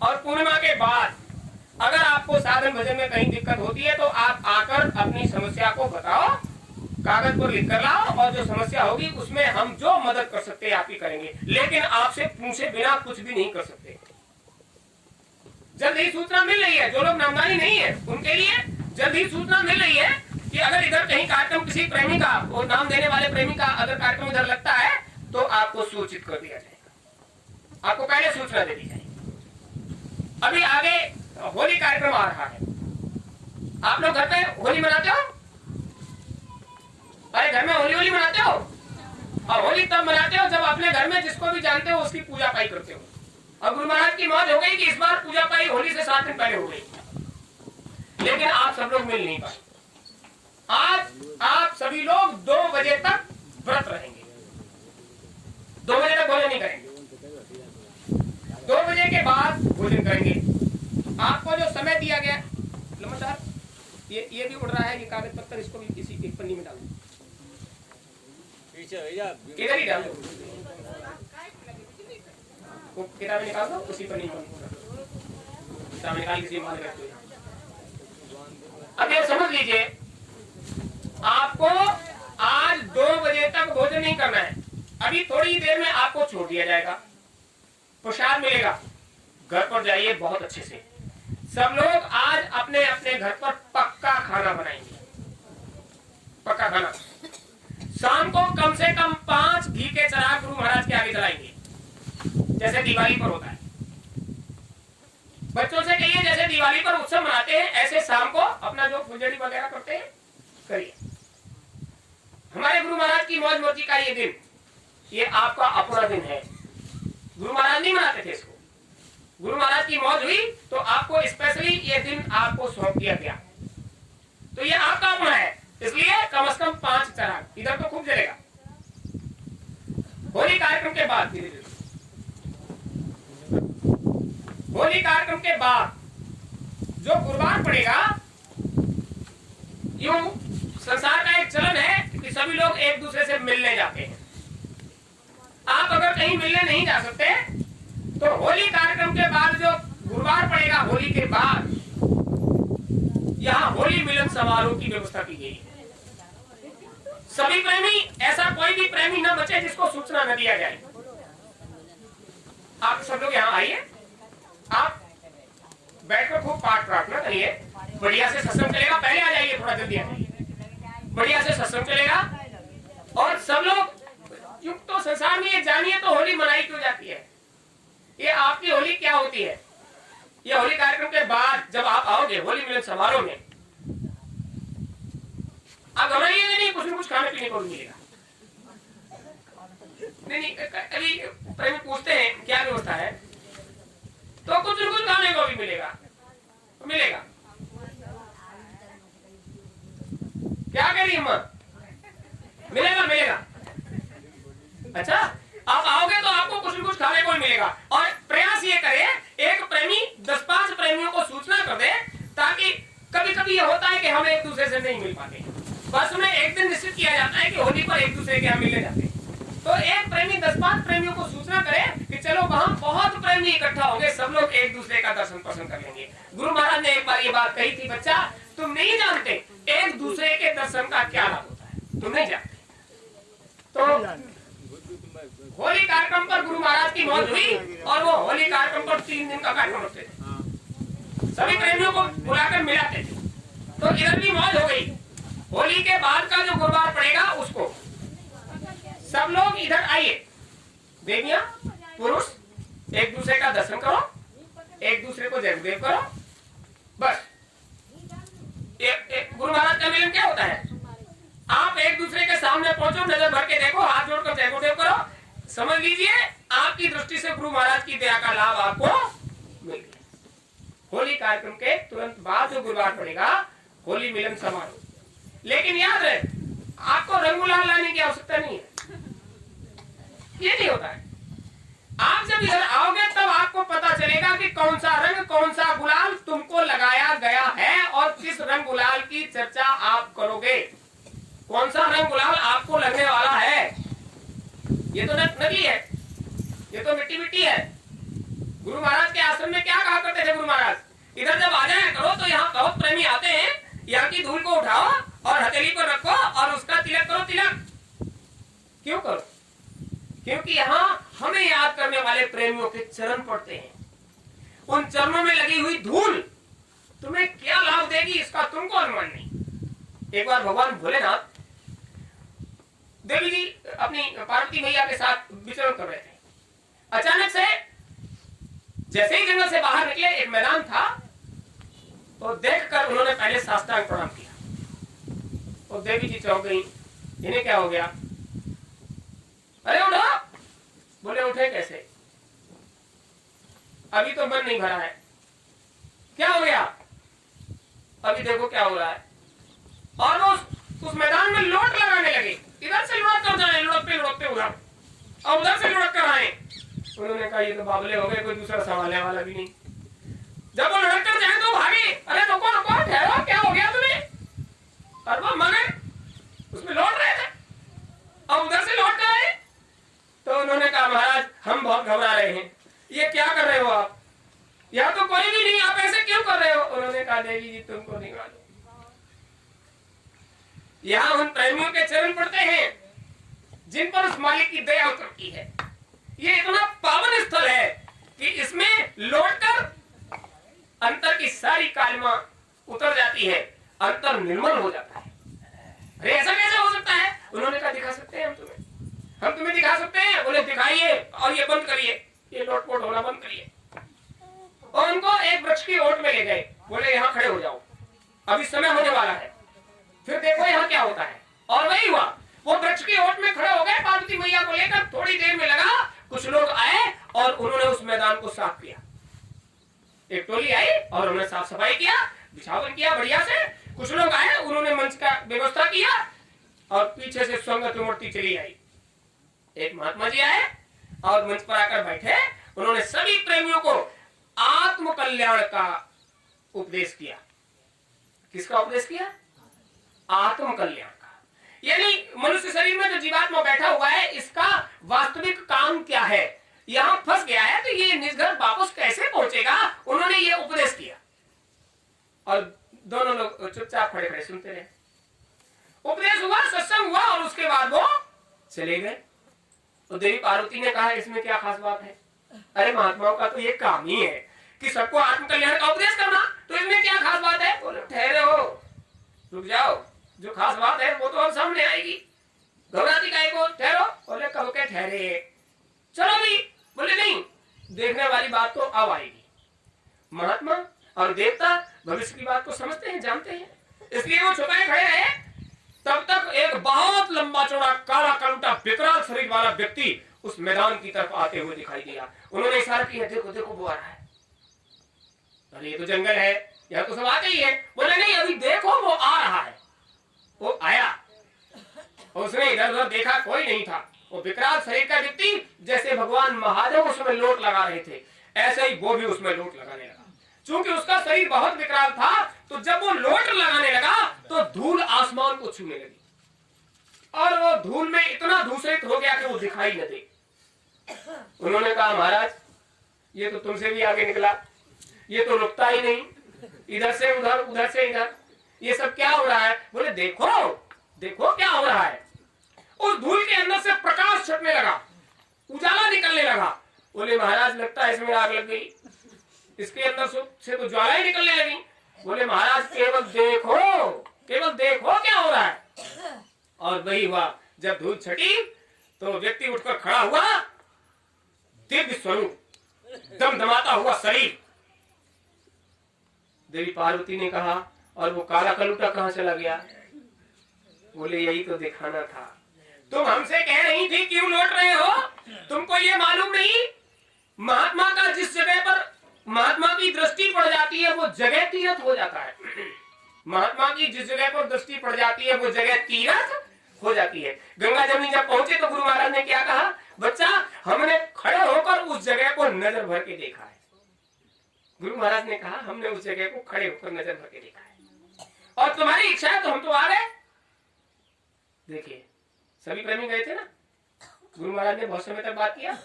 और पूर्णिमा के बाद अगर आपको साधन भजन में कहीं दिक्कत होती है तो आप आकर अपनी समस्या को बताओ, कागज पर लिख कर लाओ और जो समस्या होगी उसमें हम जो मदद कर सकते हैं आप ही करेंगे। लेकिन आपसे पूछे बिना कुछ भी नहीं कर सकते। जल्द ही सूचना मिल रही है, जो लोग नामदानी नहीं है उनके लिए जल्द ही सूचना मिल रही है कि अगर इधर कहीं कार्यक्रम किसी प्रेमी का, वो नाम देने वाले प्रेमी का अगर कार्यक्रम इधर लगता है तो आपको सूचित कर दिया जाएगा, आपको पहले सूचना दे दी जाएगी। अभी आगे होली कार्यक्रम आ रहा है। आप लोग घर पे होली मनाते हो? अरे घर में होली मनाते हो? और होली तब मनाते हो जब अपने घर में जिसको भी जानते हो उसकी पूजा पाई करते हो। और गुरु महाराज की मौज हो गई कि इस बार पूजा पाई होली से 7 दिन पहले हो गई, लेकिन आप सब लोग मिल नहीं पाए। आज आप सभी लोग 2 बजे तक व्रत रहेंगे, 2 बजे तक भोजन नहीं करेंगे, 2 बजे के बाद भोजन करेंगे। आपको जो समय दिया गया, नमस्कार, ये भी उड़ रहा है, ये कागज पत्थर, इसको भी किसी एक पन्नी में डाल दो, किधर ही डाल दो, वो किताबें निकाल दो, उसी पन्नी में किताब निकाल किसी में रख दो। अब ये समझ लीजिए, आपको आज 2 बजे तक भोजन नहीं करना है। अभी थोड़ी देर में आपको छोड़ दिया जाएगा, प्रसाद मिलेगा, घर पर जाइए बहुत अच्छे से। सब लोग आज अपने अपने घर पर पक्का खाना बनाएंगे, पक्का खाना। शाम को कम से कम 5 घी के चिराग गुरु महाराज के आगे जलाएंगे, जैसे दिवाली पर होता है। बच्चों से कहिए जैसे दिवाली पर उत्सव मनाते हैं ऐसे शाम को अपना जो फुलझड़ी वगैरह करते हैं करिए। हमारे गुरु महाराज की मौज मस्ती का ये दिन, ये आपका अपना दिन है। गुरु महाराज नहीं मनाते थे इसको। गुरु महाराज की मौज हुई तो आपको स्पेशली ये दिन आपको सौंप दिया गया, तो ये आपका अपना है, इसलिए कम से कम 5 चिराग इधर तो खूब जलेगा। होली कार्यक्रम के बाद, धीरे धीरे होली कार्यक्रम के बाद जो गुरुवार पड़ेगा, यूं संसार का एक चलन है कि सभी लोग एक दूसरे से मिलने जाते हैं। आप अगर कहीं मिलने नहीं जा सकते तो होली कार्यक्रम के बाद जो गुरुवार पड़ेगा, होली के बाद यहाँ होली मिलन समारोह की व्यवस्था की गई है। सभी प्रेमी, ऐसा कोई भी प्रेमी न बचे जिसको सूचना न दिया जाए। आप सब लोग यहाँ आइए, आप बैठकर खूब पाठ प्रार्थना करिए, बढ़िया से सत्संग चलेगा। पहले आ जाइए, थोड़ा जल्दी आ जाइए, बढ़िया से सत्संग चलेगा। और सब लोग युक्त तो संसार में ये जानिए तो होली मनाई क्यों जाती है, ये आपकी होली क्या होती है। ये होली कार्यक्रम के बाद जब आप आओगे होली मिलन समारोह में, आप घबराइएगा नहीं, कुछ न कुछ खाने पीने को भी मिलेगा। नहीं, कभी प्रेमी पूछते हैं क्या व्यवस्था है, तो कुछ न कुछ खाने को भी मिलेगा, मिलेगा। क्या कह रही हिम्मत, मिलेगा मिलेगा। अच्छा, आप आओगे तो आपको कुछ न कुछ खाने को मिलेगा। और प्रयास ये करें, एक प्रेमी 10-5 प्रेमियों को सूचना कर दे, ताकि कभी कभी ये होता है कि हम एक दूसरे से नहीं मिल पाते, वर्ष में एक दिन निश्चित किया जाता है कि होली पर एक दूसरे के यहाँ मिलने जाते हैं। तो एक प्रेमी 10-5 प्रेमियों को सूचना करे कि चलो वहां बहुत प्रेमी इकट्ठा होंगे, सब लोग एक दूसरे का दर्शन पसंद कर लेंगे। गुरु महाराज ने एक बार ये बात कही थी, बच्चा तुम नहीं जानते एक दूसरे के दर्शन का क्या लाभ होता है, तुम नहीं जानते। तो होली कार्यक्रम पर गुरु महाराज की मौत हुई और वो होली कार्यक्रम पर 3 दिन का कार्यक्रम रखते थे, सभी प्रेमियों को बुलाकर मिलाते थे। तो इधर भी मौज हो गई। होली के बाद का जो गुरुवार पड़ेगा उसको सब लोग इधर आइए, देवियां पुरुष एक दूसरे का दर्शन करो, एक दूसरे को जय गुरुदेव करो। बस गुरु महाराज का मिलन क्या होता है, आप एक दूसरे के सामने पहुंचो, नजर भर के देखो, हाथ जोड़कर जय गुरुदेव करो। समझ लीजिए आपकी दृष्टि से गुरु महाराज की दया का लाभ आपको मिल गया। होली कार्यक्रम के तुरंत बाद जो गुरुवार पड़ेगा होली मिलन समारोह। लेकिन याद रहे आपको रंग गुलाल लाने की आवश्यकता नहीं है, ये नहीं होता है। आप जब इधर आओगे तब आपको पता चलेगा कि कौन सा रंग कौन सा गुलाल तुमको लगाया गया है और किस रंग गुलाल की चर्चा आप करोगे, कौन सा रंग गुलाल आपको लगने वाला है। ये तो नकली है, ये तो मिट्टी मिट्टी है। गुरु महाराज के आश्रम में क्या कहा करते थे गुरु महाराज, इधर जब आ जाया करो तो यहाँ बहुत प्रेमी आते हैं, यहाँ की धूल को उठाओ और हथेली पर रखो और उसका तिलक करो। तिलक क्यों करो, क्योंकि यहाँ हमें याद करने वाले प्रेमियों के चरण पड़ते हैं। उन चरणों में लगी हुई धूल तुम्हें क्या लाभ देगी इसका तुमको अनुमान नहीं। एक बार भगवान भोलेनाथ देवी जी अपनी पार्वती मैया के साथ विचरण कर रहे थे। अचानक से जैसे ही जंगल से बाहर निकले, एक मैदान था, तो देखकर उन्होंने पहले साष्टांग प्रणाम किया। और देवी जी चौंक गई, इन्हें क्या हो गया। अरे उठो। बोले उठे कैसे, अभी तो मन नहीं भरा है। क्या हो गया, अभी देखो क्या हो रहा है। और वो उस मैदान में लोट लगाने लगे, इधर से लुढ़क कर जाए, लुढ़कते उधर और उधर से लुढ़क कर आए। उन्होंने कहा ये तो बाबले हो गए, कोई दूसरा संभालने वाला भी नहीं। जब वो लुढ़क कर जाए तो भागे, अरे रुको रुको ठहरो, क्या हो गया तुम्हें। और वो मगर उसमें लौट रहे थे और उधर से लौट कर आए। तो उन्होंने कहा महाराज हम बहुत घबरा रहे हैं, ये क्या कर रहे हो आप, यहाँ तो कोई भी नहीं, आप ऐसे क्यों कर रहे हो। उन्होंने कहा देवी जी तुमको नहीं मालूम, यहाँ उन प्रेमियों के चरण पड़ते हैं जिन पर उस मालिक की दया उतरती है। ये इतना पावन स्थल है कि इसमें लौटकर अंतर की सारी कालिमा उतर जाती है, अंतर निर्मल हो जाता है। अरे ऐसा कैसे हो सकता है। उन्होंने कहा दिखा सकते हैं हम तुम्हें दिखा सकते हैं। बोले दिखाइए और ये बंद करिए, ये लोटपोट होना बंद करिए। और उनको एक वृक्ष की ओट में ले गए, बोले यहाँ खड़े हो जाओ, अभी समय होने वाला है, फिर देखो यहाँ क्या होता है। और वही हुआ, वो वृक्ष की ओट में खड़े हो गए। पार्वती मैया को लेकर थोड़ी देर में लगा, कुछ लोग आए और उन्होंने उस मैदान को साफ किया। एक टोली आई और उन्होंने साफ सफाई किया, बिछावन किया बढ़िया से। कुछ लोग आए, उन्होंने मंच का व्यवस्था किया और पीछे से संगत मूर्ति चली आई। एक महात्मा जी आए और मंच पर आकर बैठे। उन्होंने सभी प्रेमियों को आत्म कल्याण का उपदेश किया। किसका उपदेश किया, आत्म कल्याण का। यानी मनुष्य शरीर में जो जीवात्मा बैठा हुआ है, इसका वास्तविक काम क्या है, यहां फंस गया है तो ये निज घर वापस कैसे पहुंचेगा, उन्होंने ये उपदेश किया। और दोनों लोग चुपचाप खड़े खड़े सुनते रहे। उपदेश हुआ, सत्संग हुआ और उसके बाद वो चले गए। तो देवी पार्वती ने कहा इसमें क्या खास बात है। अरे महात्माओं का तो ये काम ही है कि सबको आत्म कल्याण का उपदेश करना, तो इसमें क्या खास बात है। बोले ठहरे हो, रुक जाओ, जो खास बात है वो तो अब सामने आएगी, घबराती काहे को, ठहरो। बोले कब के ठहरे, चलो भी। बोले नहीं, देखने वाली बात तो अब आएगी। महात्मा और देवता भविष्य की बात को समझते हैं, जानते हैं, इसलिए वो छुपाए खड़े रहे। तब तक एक बहुत लंबा चौड़ा काला कालूटा विकराल शरीर वाला व्यक्ति उस मैदान की तरफ आते हुए दिखाई दिया। उन्होंने इशारा किया, देखो देखो वो आ रहा है। अरे ये तो जंगल है, यहाँ तो सब आते ही है। बोले नहीं, अभी देखो वो आ रहा है। वो आया, उसने इधर उधर देखा, कोई नहीं था। वो विकराल शरीर का व्यक्ति, जैसे भगवान महादेव उसमें लोट लगा रहे थे, ऐसे ही वो भी उसमें लोट लगाने लगा। चूंकि उसका शरीर बहुत विकराल था, तो जब वो लोट लगाने लगा तो धूल आसमान को छूने लगी और वो धूल में इतना दूषित हो गया कि वो दिखाई न दे। उन्होंने कहा महाराज ये तो तुमसे भी आगे निकला, ये तो रुकता ही नहीं, इधर से उधर उधर से इधर, ये सब क्या हो रहा है? बोले देखो देखो क्या हो रहा है। उस धूल के अंदर से प्रकाश छटने लगा, उजाला निकलने लगा। बोले महाराज लगता है इसमें आग लग गई, इसके अंदर से तो ज्वाला ही निकलने लगी। बोले महाराज केवल देखो क्या हो रहा है। और वही हुआ, जब धूल छटी तो व्यक्ति उठकर खड़ा हुआ, दिव्य स्वरूप, दमदमाता हुआ शरीर। देवी पार्वती ने कहा और वो काला कलूटा कहां चला गया? बोले यही तो दिखाना था, तुम हमसे कह रही थी क्यों लौट रहे हो? तुमको ये मालूम नहीं महात्मा का जिस जगह पर महात्मा की दृष्टि पड़ जाती है वो जगह तीर्थ हो जाता है। महात्मा की जिस जगह पर दृष्टि पड़ जाती है वो जगह तीर्थ हो जाती है। गंगा जमुनी जब पहुंचे तो गुरु महाराज ने क्या कहा? बच्चा हमने खड़े होकर उस जगह को नजर भर के देखा है। गुरु महाराज ने कहा हमने उस जगह को खड़े होकर नजर भर के देखा है और तुम्हारी इच्छा है तो हम तो आ गए। देखिए सभी प्रेमी गए थे ना, गुरु महाराज ने बहुत समय तक बात किया,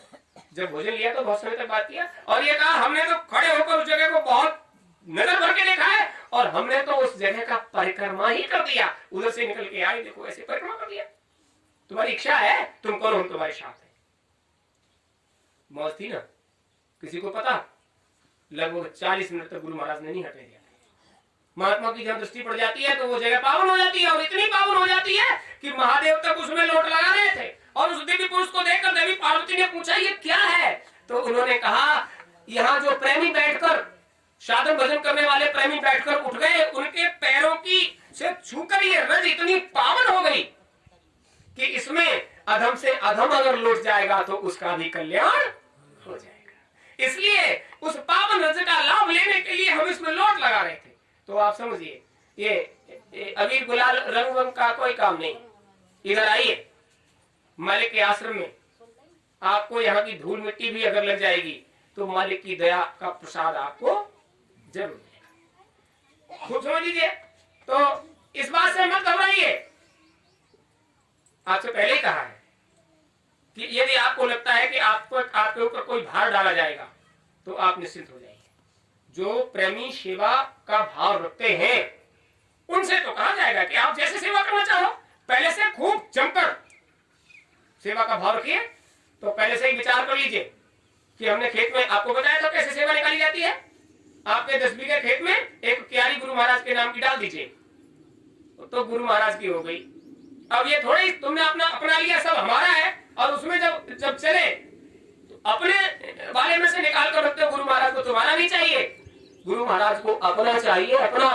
जब भोजन लिया तो बहुत समय तक बात किया और ये कहा हमने तो खड़े होकर उस जगह को बहुत नजर भर के देखा है और हमने तो उस जगह का परिक्रमा ही कर दिया, उधर से निकल के आए, देखो ऐसे परिक्रमा कर दिया। तुम्हारी इच्छा है तुम करो, हम तुम्हारे साथ है। मौज थी ना? किसी को पता? लगभग 40 मिनट तक गुरु महाराज ने नहीं हटने दिया। महात्मा की जब दृष्टि पड़ जाती है तो वो जगह पावन हो जाती है और इतनी पावन हो जाती है कि महादेव तक उसमें लोट लगा रहे थे और उस दिव्य पुरुष को देखकर देवी पार्वती ने पूछा ये क्या है? तो उन्होंने कहा यहाँ जो प्रेमी बैठकर साधन भजन करने वाले प्रेमी बैठकर उठ गए, उनके पैरों की से छूकर ये रज इतनी पावन हो गई कि इसमें अधम से अधम अगर लौट जाएगा तो उसका भी कल्याण हो जाएगा। इसलिए उस पावन रज का लाभ लेने के लिए हम इसमें लोट लगा रहे थे। तो आप समझिए ये अबीर गुलाल रंग वंग का कोई काम नहीं। इधर आइए, मालिक के आश्रम में आपको यहाँ की धूल मिट्टी भी अगर लग जाएगी तो मालिक की दया का प्रसाद आपको जरूर मिलेगा। खूब समझ लीजिए। तो इस बात से मत घबराइए। आपसे पहले ही कहा है कि यदि आपको लगता है कि आपके ऊपर कोई भार डाला जाएगा तो आप निश्चिंत हो जाइए। जो प्रेमी सेवा का भाव रखते हैं उनसे तो कहा जाएगा कि आप जैसे सेवा करना चाहो पहले से खूब जमकर सेवा का भाव रखिए। तो पहले से ही विचार कर लीजिए कि हमने खेत में आपको बताया था कैसे सेवा निकाली जाती है। आपके 10 बीघे खेत में एक क्यारी गुरु महाराज के नाम की डाल दीजिए तो गुरु महाराज की हो गई। अब ये थोड़ी तुमने अपना लिया सब हमारा है और उसमें जब चले तो अपने वाले में से निकाल कर रखते हो। गुरु महाराज को तुम्हारा नहीं चाहिए, गुरु महाराज को अपना चाहिए, अपना।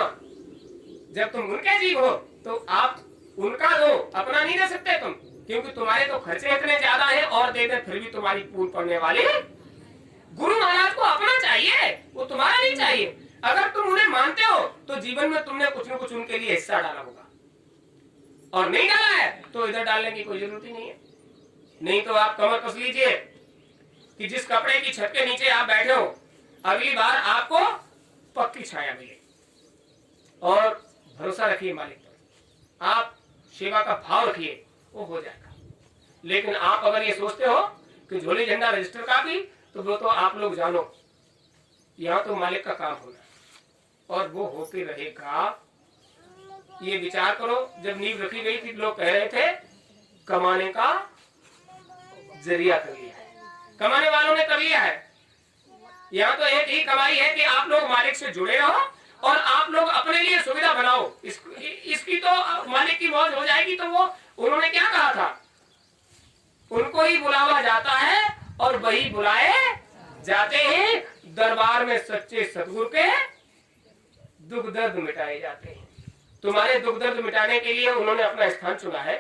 जब तुम उनके जीव हो तो आप उनका दो, अपना नहीं दे सकते तुम, क्योंकि तुम्हारे तो खर्चे इतने ज्यादा हैं और दे फिर भी तुम्हारी पूर्ण पड़ने वाली। गुरु महाराज को अपना चाहिए, वो तुम्हारा नहीं चाहिए। अगर तुम उन्हें मानते हो तो जीवन में तुमने कुछ न कुछ उनके लिए हिस्सा डाला होगा और नहीं डाला है तो इधर डालने की कोई जरूरत ही नहीं है। नहीं तो आप कमर कस लीजिए कि जिस कपड़े की छत के नीचे आप बैठे हो अगली बार आपको पक्की छाया मिले। और भरोसा रखिए मालिक पर, आप सेवा का भाव रखिए, वो हो जाएगा। लेकिन आप अगर ये सोचते हो कि झोली झंडा रजिस्टर का भी, तो वो तो आप लोग जानो यहाँ तो मालिक का काम होना और वो होते रहेगा। ये विचार करो, जब नींव रखी गई थी लोग कह रहे थे कमाने का जरिया कर लिया है, कमाने वालों ने कर लिया है। यहाँ तो एक ही कमाई है कि आप लोग मालिक से जुड़े रहो और आप लोग अपने लिए सुविधा बनाओ। इसकी तो मालिक की मौज हो जाएगी। तो वो उन्होंने क्या कहा था, उनको ही बुलावा जाता है और वही बुलाए जाते हैं। दरबार में सच्चे सतगुरु के दुख दर्द मिटाए जाते हैं। तुम्हारे दुख दर्द मिटाने के लिए उन्होंने अपना स्थान चुना है।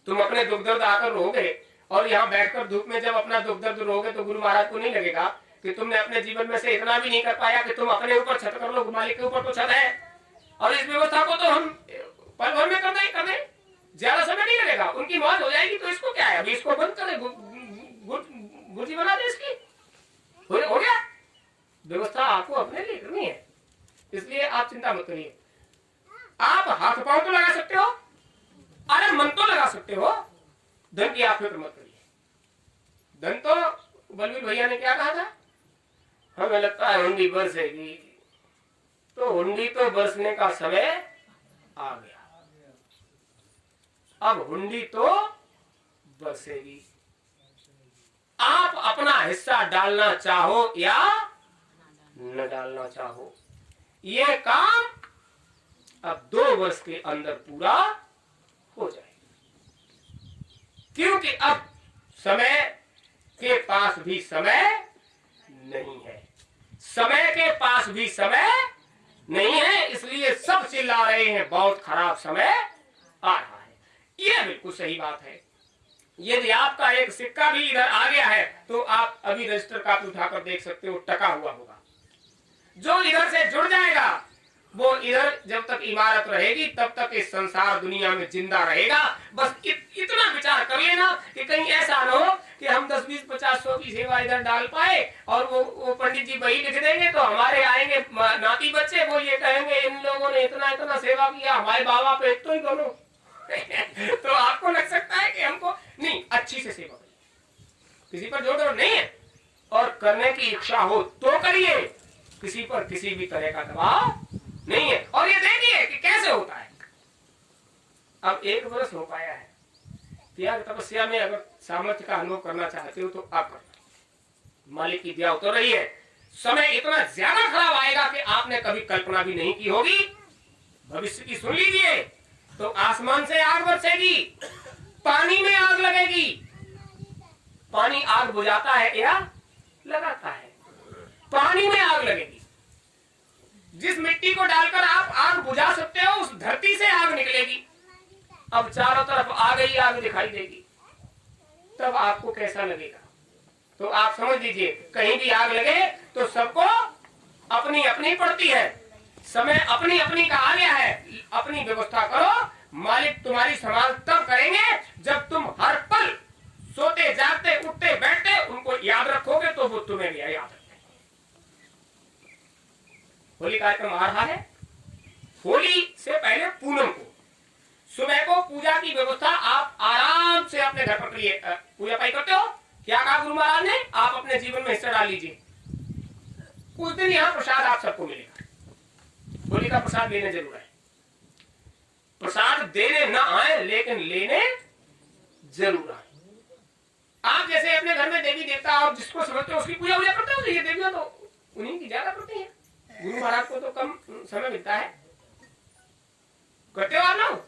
तुम अपने दुख दर्द आकर रोगे और यहाँ बैठकर धूप में जब अपना दुख दर्द रोगे तो गुरु महाराज को नहीं लगेगा कि तुमने अपने जीवन में से इतना भी नहीं कर पाया कि तुम अपने ऊपर छत कर लो। मालिक के ऊपर तो छत है और इस व्यवस्था को तो हम पल भर में कर दें, ज्यादा समय नहीं लगेगा, उनकी मौज हो जाएगी। तो इसको क्या है, अभी इसको बंद करें, गुर्जी बना दे इसकी, हो गया। व्यवस्था आपको अपने लिए करनी है, इसलिए आप चिंता मत करिए। आप हाथ पांव तो लगा सकते हो, अरे मन तो लगा सकते हो, धन की आप फिक्र मत करिए। धन तो बलवीर भैया ने क्या कहा था, हमें लगता है हुंडी बरसेगी, तो हुंडी तो बरसने का समय आ गया, अब हुंडी तो बरसेगी। आप अपना हिस्सा डालना चाहो या न डालना चाहो, यह काम अब 2 वर्ष के अंदर पूरा हो जाए, क्योंकि अब समय के पास भी समय नहीं है, समय के पास भी समय नहीं है, इसलिए सब चिल्ला रहे हैं बहुत खराब समय आ रहा है। यह बिल्कुल सही बात है। यदि आपका एक सिक्का भी इधर आ गया है तो आप अभी रजिस्टर कापी उठाकर देख सकते हो, टका हुआ होगा। जो इधर से जुड़ जाएगा वो इधर जब तक इमारत रहेगी तब तक इस संसार दुनिया में जिंदा रहेगा। बस इतना विचार कर लेना कि कहीं ऐसा न हो कि हम 10, 20, 50, 100 की सेवा इधर डाल पाए और वो पंडित जी वही लिख देंगे, तो हमारे आएंगे नाती बच्चे, वो ये कहेंगे इन लोगों ने इतना इतना सेवा किया, हमारे बाबा पे तो ही करो। तो आपको लग सकता है कि हमको नहीं, अच्छी से सेवा करिए, किसी पर जोर नहीं है, और करने की इच्छा हो तो करिए, किसी पर किसी भी तरह का दबाव नहीं है। और ये देखिए कि कैसे होता है। अब 1 वर्ष हो पाया है, त्याग तपस्या में अगर सामर्थ्य का अनुभव करना चाहते हो तो आप करना, मालिक की दया उतर रही है। समय इतना ज्यादा खराब आएगा कि आपने कभी कल्पना भी नहीं की होगी। भविष्य की सुन लीजिए, तो आसमान से आग बरसेगी, पानी में आग लगेगी। पानी आग बुझाता है या लगाता है? पानी में आग लगेगी। जिस मिट्टी को डालकर आप आग बुझा सकते हो उस धरती से आग निकलेगी। अब चारों तरफ आग ही आग दिखाई देगी, तब आपको कैसा लगेगा? तो आप समझ लीजिए, कहीं भी आग लगे तो सबको अपनी अपनी पड़ती है, समय अपनी अपनी का आ गया है। अपनी व्यवस्था करो, मालिक तुम्हारी संभाल तब करेंगे जब तुम हर पल सोते जागते उठते बैठते उनको याद रखोगे, तो वो तुम्हें भी याद रखेंगे। होली कार्यक्रम आ रहा है, होली से पहले पूनम को सुबह को पूजा की व्यवस्था आप आराम से अपने घर पर करिए। पूजा पाई करते हो, क्या कहा गुरु महाराज ने? आप अपने जीवन में हिस्सा डाल लीजिए। उस दिन यहाँ प्रसाद आप सबको मिलेगा। होली का प्रसाद लेने जरूर है, प्रसाद देने न आए लेकिन लेने जरूर आए। आप जैसे अपने घर में देवी देवता और जिसको समझते हो उसकी पूजा वूजा करते हो, तो ये देवियां तो उन्हीं की ज्यादा करती है, गुरु महाराज को तो कम समय मिलता है। करते हो आप लोग?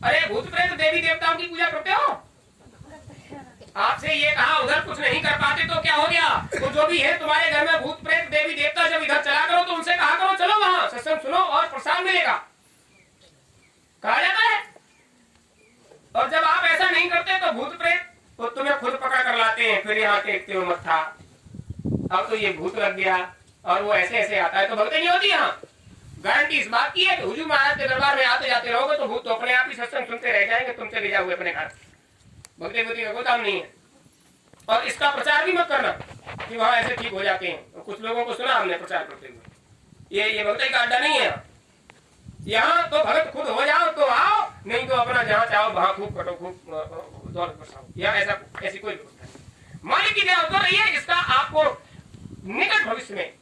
अरे भूत प्रेत देवी देवताओं की पूजा करते हो? आपसे ये कहा उधर कुछ नहीं कर पाते तो क्या हो गया? तो जो भी है तुम्हारे घर में भूत प्रेत देवी देवता, जब इधर चला करो तो उनसे कहा करो चलो वहां सत्संग सुनो और प्रसाद मिलेगा, कहा जाता है। और जब आप ऐसा नहीं करते तो भूत प्रेत तो तुम्हें खुद पकड़ कर लाते हैं, फिर यहाँ टेकते हो मत्था, अब तो ये भूत लग गया, और वो ऐसे ऐसे आता है। तो भक्ति नहीं होती यहाँ। गारंटी इस बात की है कि हुजूर महाराज के दरबार में आते जाते रहोगे तो भूत तो अपने आप ही सत्संग सुनते रह जाएंगे, तुम चले जाओगे अपने घर। भक्ति भक्ति का कोई काम नहीं है। और इसका प्रचार भी मत करना कि वहां ऐसे ठीक हो जाते हैं। तो कुछ लोगों को सुना हमने प्रचार करते हुए, ये भक्ति का अड्डा नहीं है। यहाँ तो भगत खुद हो जाओ तो आओ, नहीं तो अपना जहाँ चाहो वहां खूब कटो, खूब दौड़ बसाओ। यहाँ ऐसी कोई व्यवस्था नहीं। मालिक की दया उतर रही है, इसका आपको निकट भविष्य में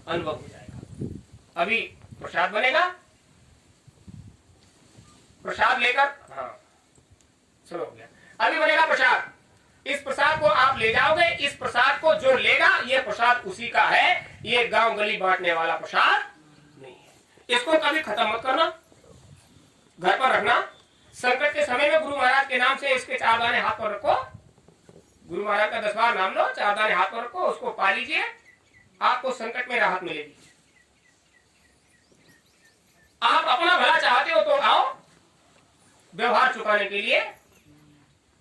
अनुभव हो जाएगा। अभी प्रसाद बनेगा, प्रसाद लेकर, हाँ सुनो हो गया, अभी बनेगा प्रसाद। इस प्रसाद को आप ले जाओगे, इस प्रसाद को जो लेगा ये प्रसाद उसी का है, ये गांव गली बांटने वाला प्रसाद नहीं है। इसको कभी खत्म मत करना, घर पर रखना। संकट के समय में गुरु महाराज के नाम से इसके 4 दाने हाथ पर रखो, गुरु महाराज का 10 बार नाम लो, 4 दाने हाथ पर रखो, उसको पा लीजिए, आपको संकट में राहत मिलेगी। आप अपना भला चाहते हो तो आओ व्यवहार चुकाने के लिए,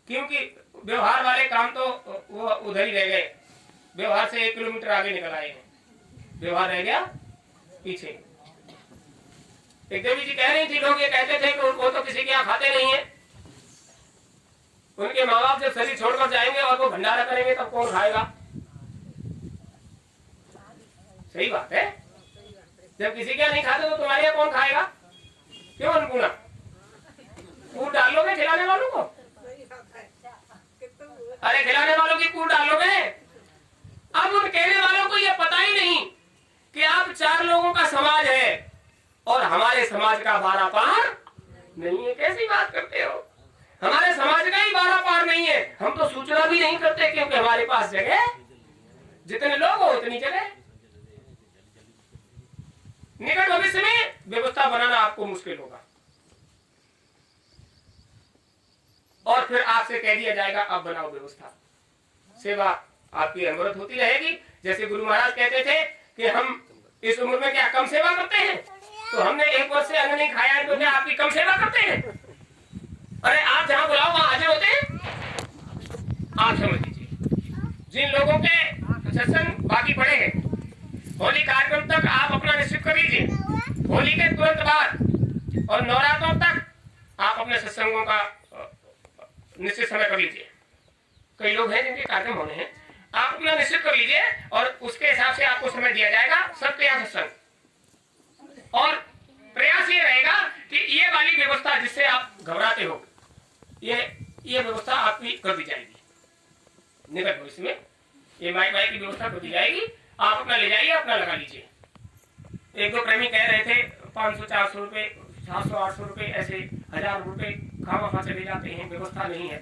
क्योंकि व्यवहार वाले काम तो वो उधर ही रह गए, व्यवहार से 1 किलोमीटर आगे निकल आए हैं, व्यवहार रह गया पीछे। एक देवी जी कह रही थी, लोग ये कहते थे कि वो तो किसी के यहाँ खाते नहीं है, उनके माँ बाप जब शरीर छोड़कर जाएंगे और वो भंडारा करेंगे तब कौन खाएगा? सही बात है। जब किसी के नहीं खाते तो तुम्हारे यहाँ कौन खाएगा? क्यों अन्नपूर्णा? कूट डाल लोगे खिलाने वालों को? अरे खिलाने वालों की कूट डालोगे। अब उन कहने वालों को यह पता ही नहीं कि आप 4 लोगों का समाज है और हमारे समाज का 12 पार नहीं है। कैसी बात करते हो? हमारे समाज का ही 12 पार नहीं है। हम तो सूचना भी नहीं करते क्योंकि हमारे पास जगह, जितने लोग हो उतनी जगह। निकट भविष्य में व्यवस्था बनाना आपको मुश्किल होगा और फिर आपसे कह दिया जाएगा अब बनाओ व्यवस्था। सेवा आपकी अनवरत होती रहेगी। जैसे गुरु महाराज कहते थे कि हम इस उम्र में क्या कम सेवा करते हैं? तो हमने 1 वर्ष से अन्न नहीं खाया है तो क्या आपकी कम सेवा करते हैं? अरे आप जहां बुलाओ वहां हाजिर होते हैं। आप समझ लीजिए, जिन लोगों के सत्संग बाकी पड़े हैं, होली कार्यक्रम तक आप अपना निश्चित कर लीजिए। होली के तुरंत बाद और नवरात्रों तक आप अपने सत्संगों का निश्चित समय कर लीजिए। कई लोग हैं जिनके कार्यक्रम होने हैं, आप अपना निश्चित कर लीजिए और उसके हिसाब से आपको समय दिया जाएगा सबके यहाँ सत्संग। और प्रयास ये रहेगा कि ये वाली व्यवस्था जिससे आप घबराते हो, ये व्यवस्था आपकी कर दी जाएगी। निकट भविष्य में ये माइक की व्यवस्था कर दी जाएगी। आप अपना ले जाइए, अपना लगा लीजिए। 1-2 प्रेमी कह रहे थे 500-400 रुपए, 700-800 रुपए, ऐसे 1000 रुपए खामा चले जाते हैं, व्यवस्था नहीं है।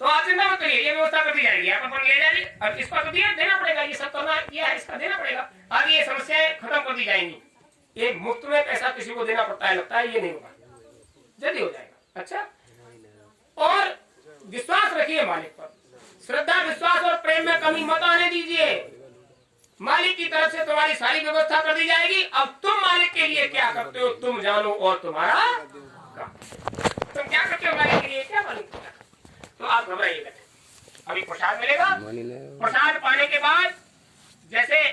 तो आप चिंता मत करिए, ये व्यवस्था कर दी जाएगी। आप अपन ले जाइए। अब इसका तो देना पड़ेगा, ये सब करना किया है, इसका देना पड़ेगा। आगे ये समस्याएं खत्म कर दी जाएंगी। ये मुफ्त में पैसा किसी को देना पड़ता है, लगता है ये नहीं होगा, जल्दी हो जाएगा। अच्छा, और विश्वास रखिए मालिक पर। श्रद्धा, विश्वास और प्रेम में कमी मत आने दीजिए। मालिक की तरफ से तुम्हारी सारी व्यवस्था कर दी जाएगी। अब तुम मालिक के लिए क्या करते हो तुम जानो और तुम्हारा काम। तुम क्या करते हो मालिक के लिए, क्या मालूम? तो आप घबराइएगा। अभी प्रसाद मिलेगा। प्रसाद पाने के बाद जैसे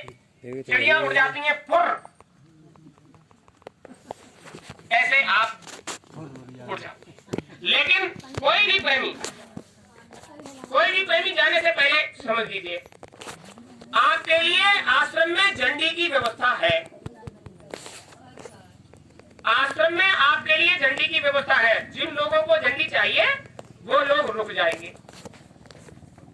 चिड़िया उड़ जाती हैं फुर, ऐसे आप उड़ जाते हैं। लेकिन कोई भी प्रेमी जाने से पहले समझ लीजिए, आपके लिए आश्रम में झंडी की व्यवस्था है। आश्रम में आपके लिए झंडी की व्यवस्था है। जिन लोगों को झंडी चाहिए वो लोग रुक जाएंगे।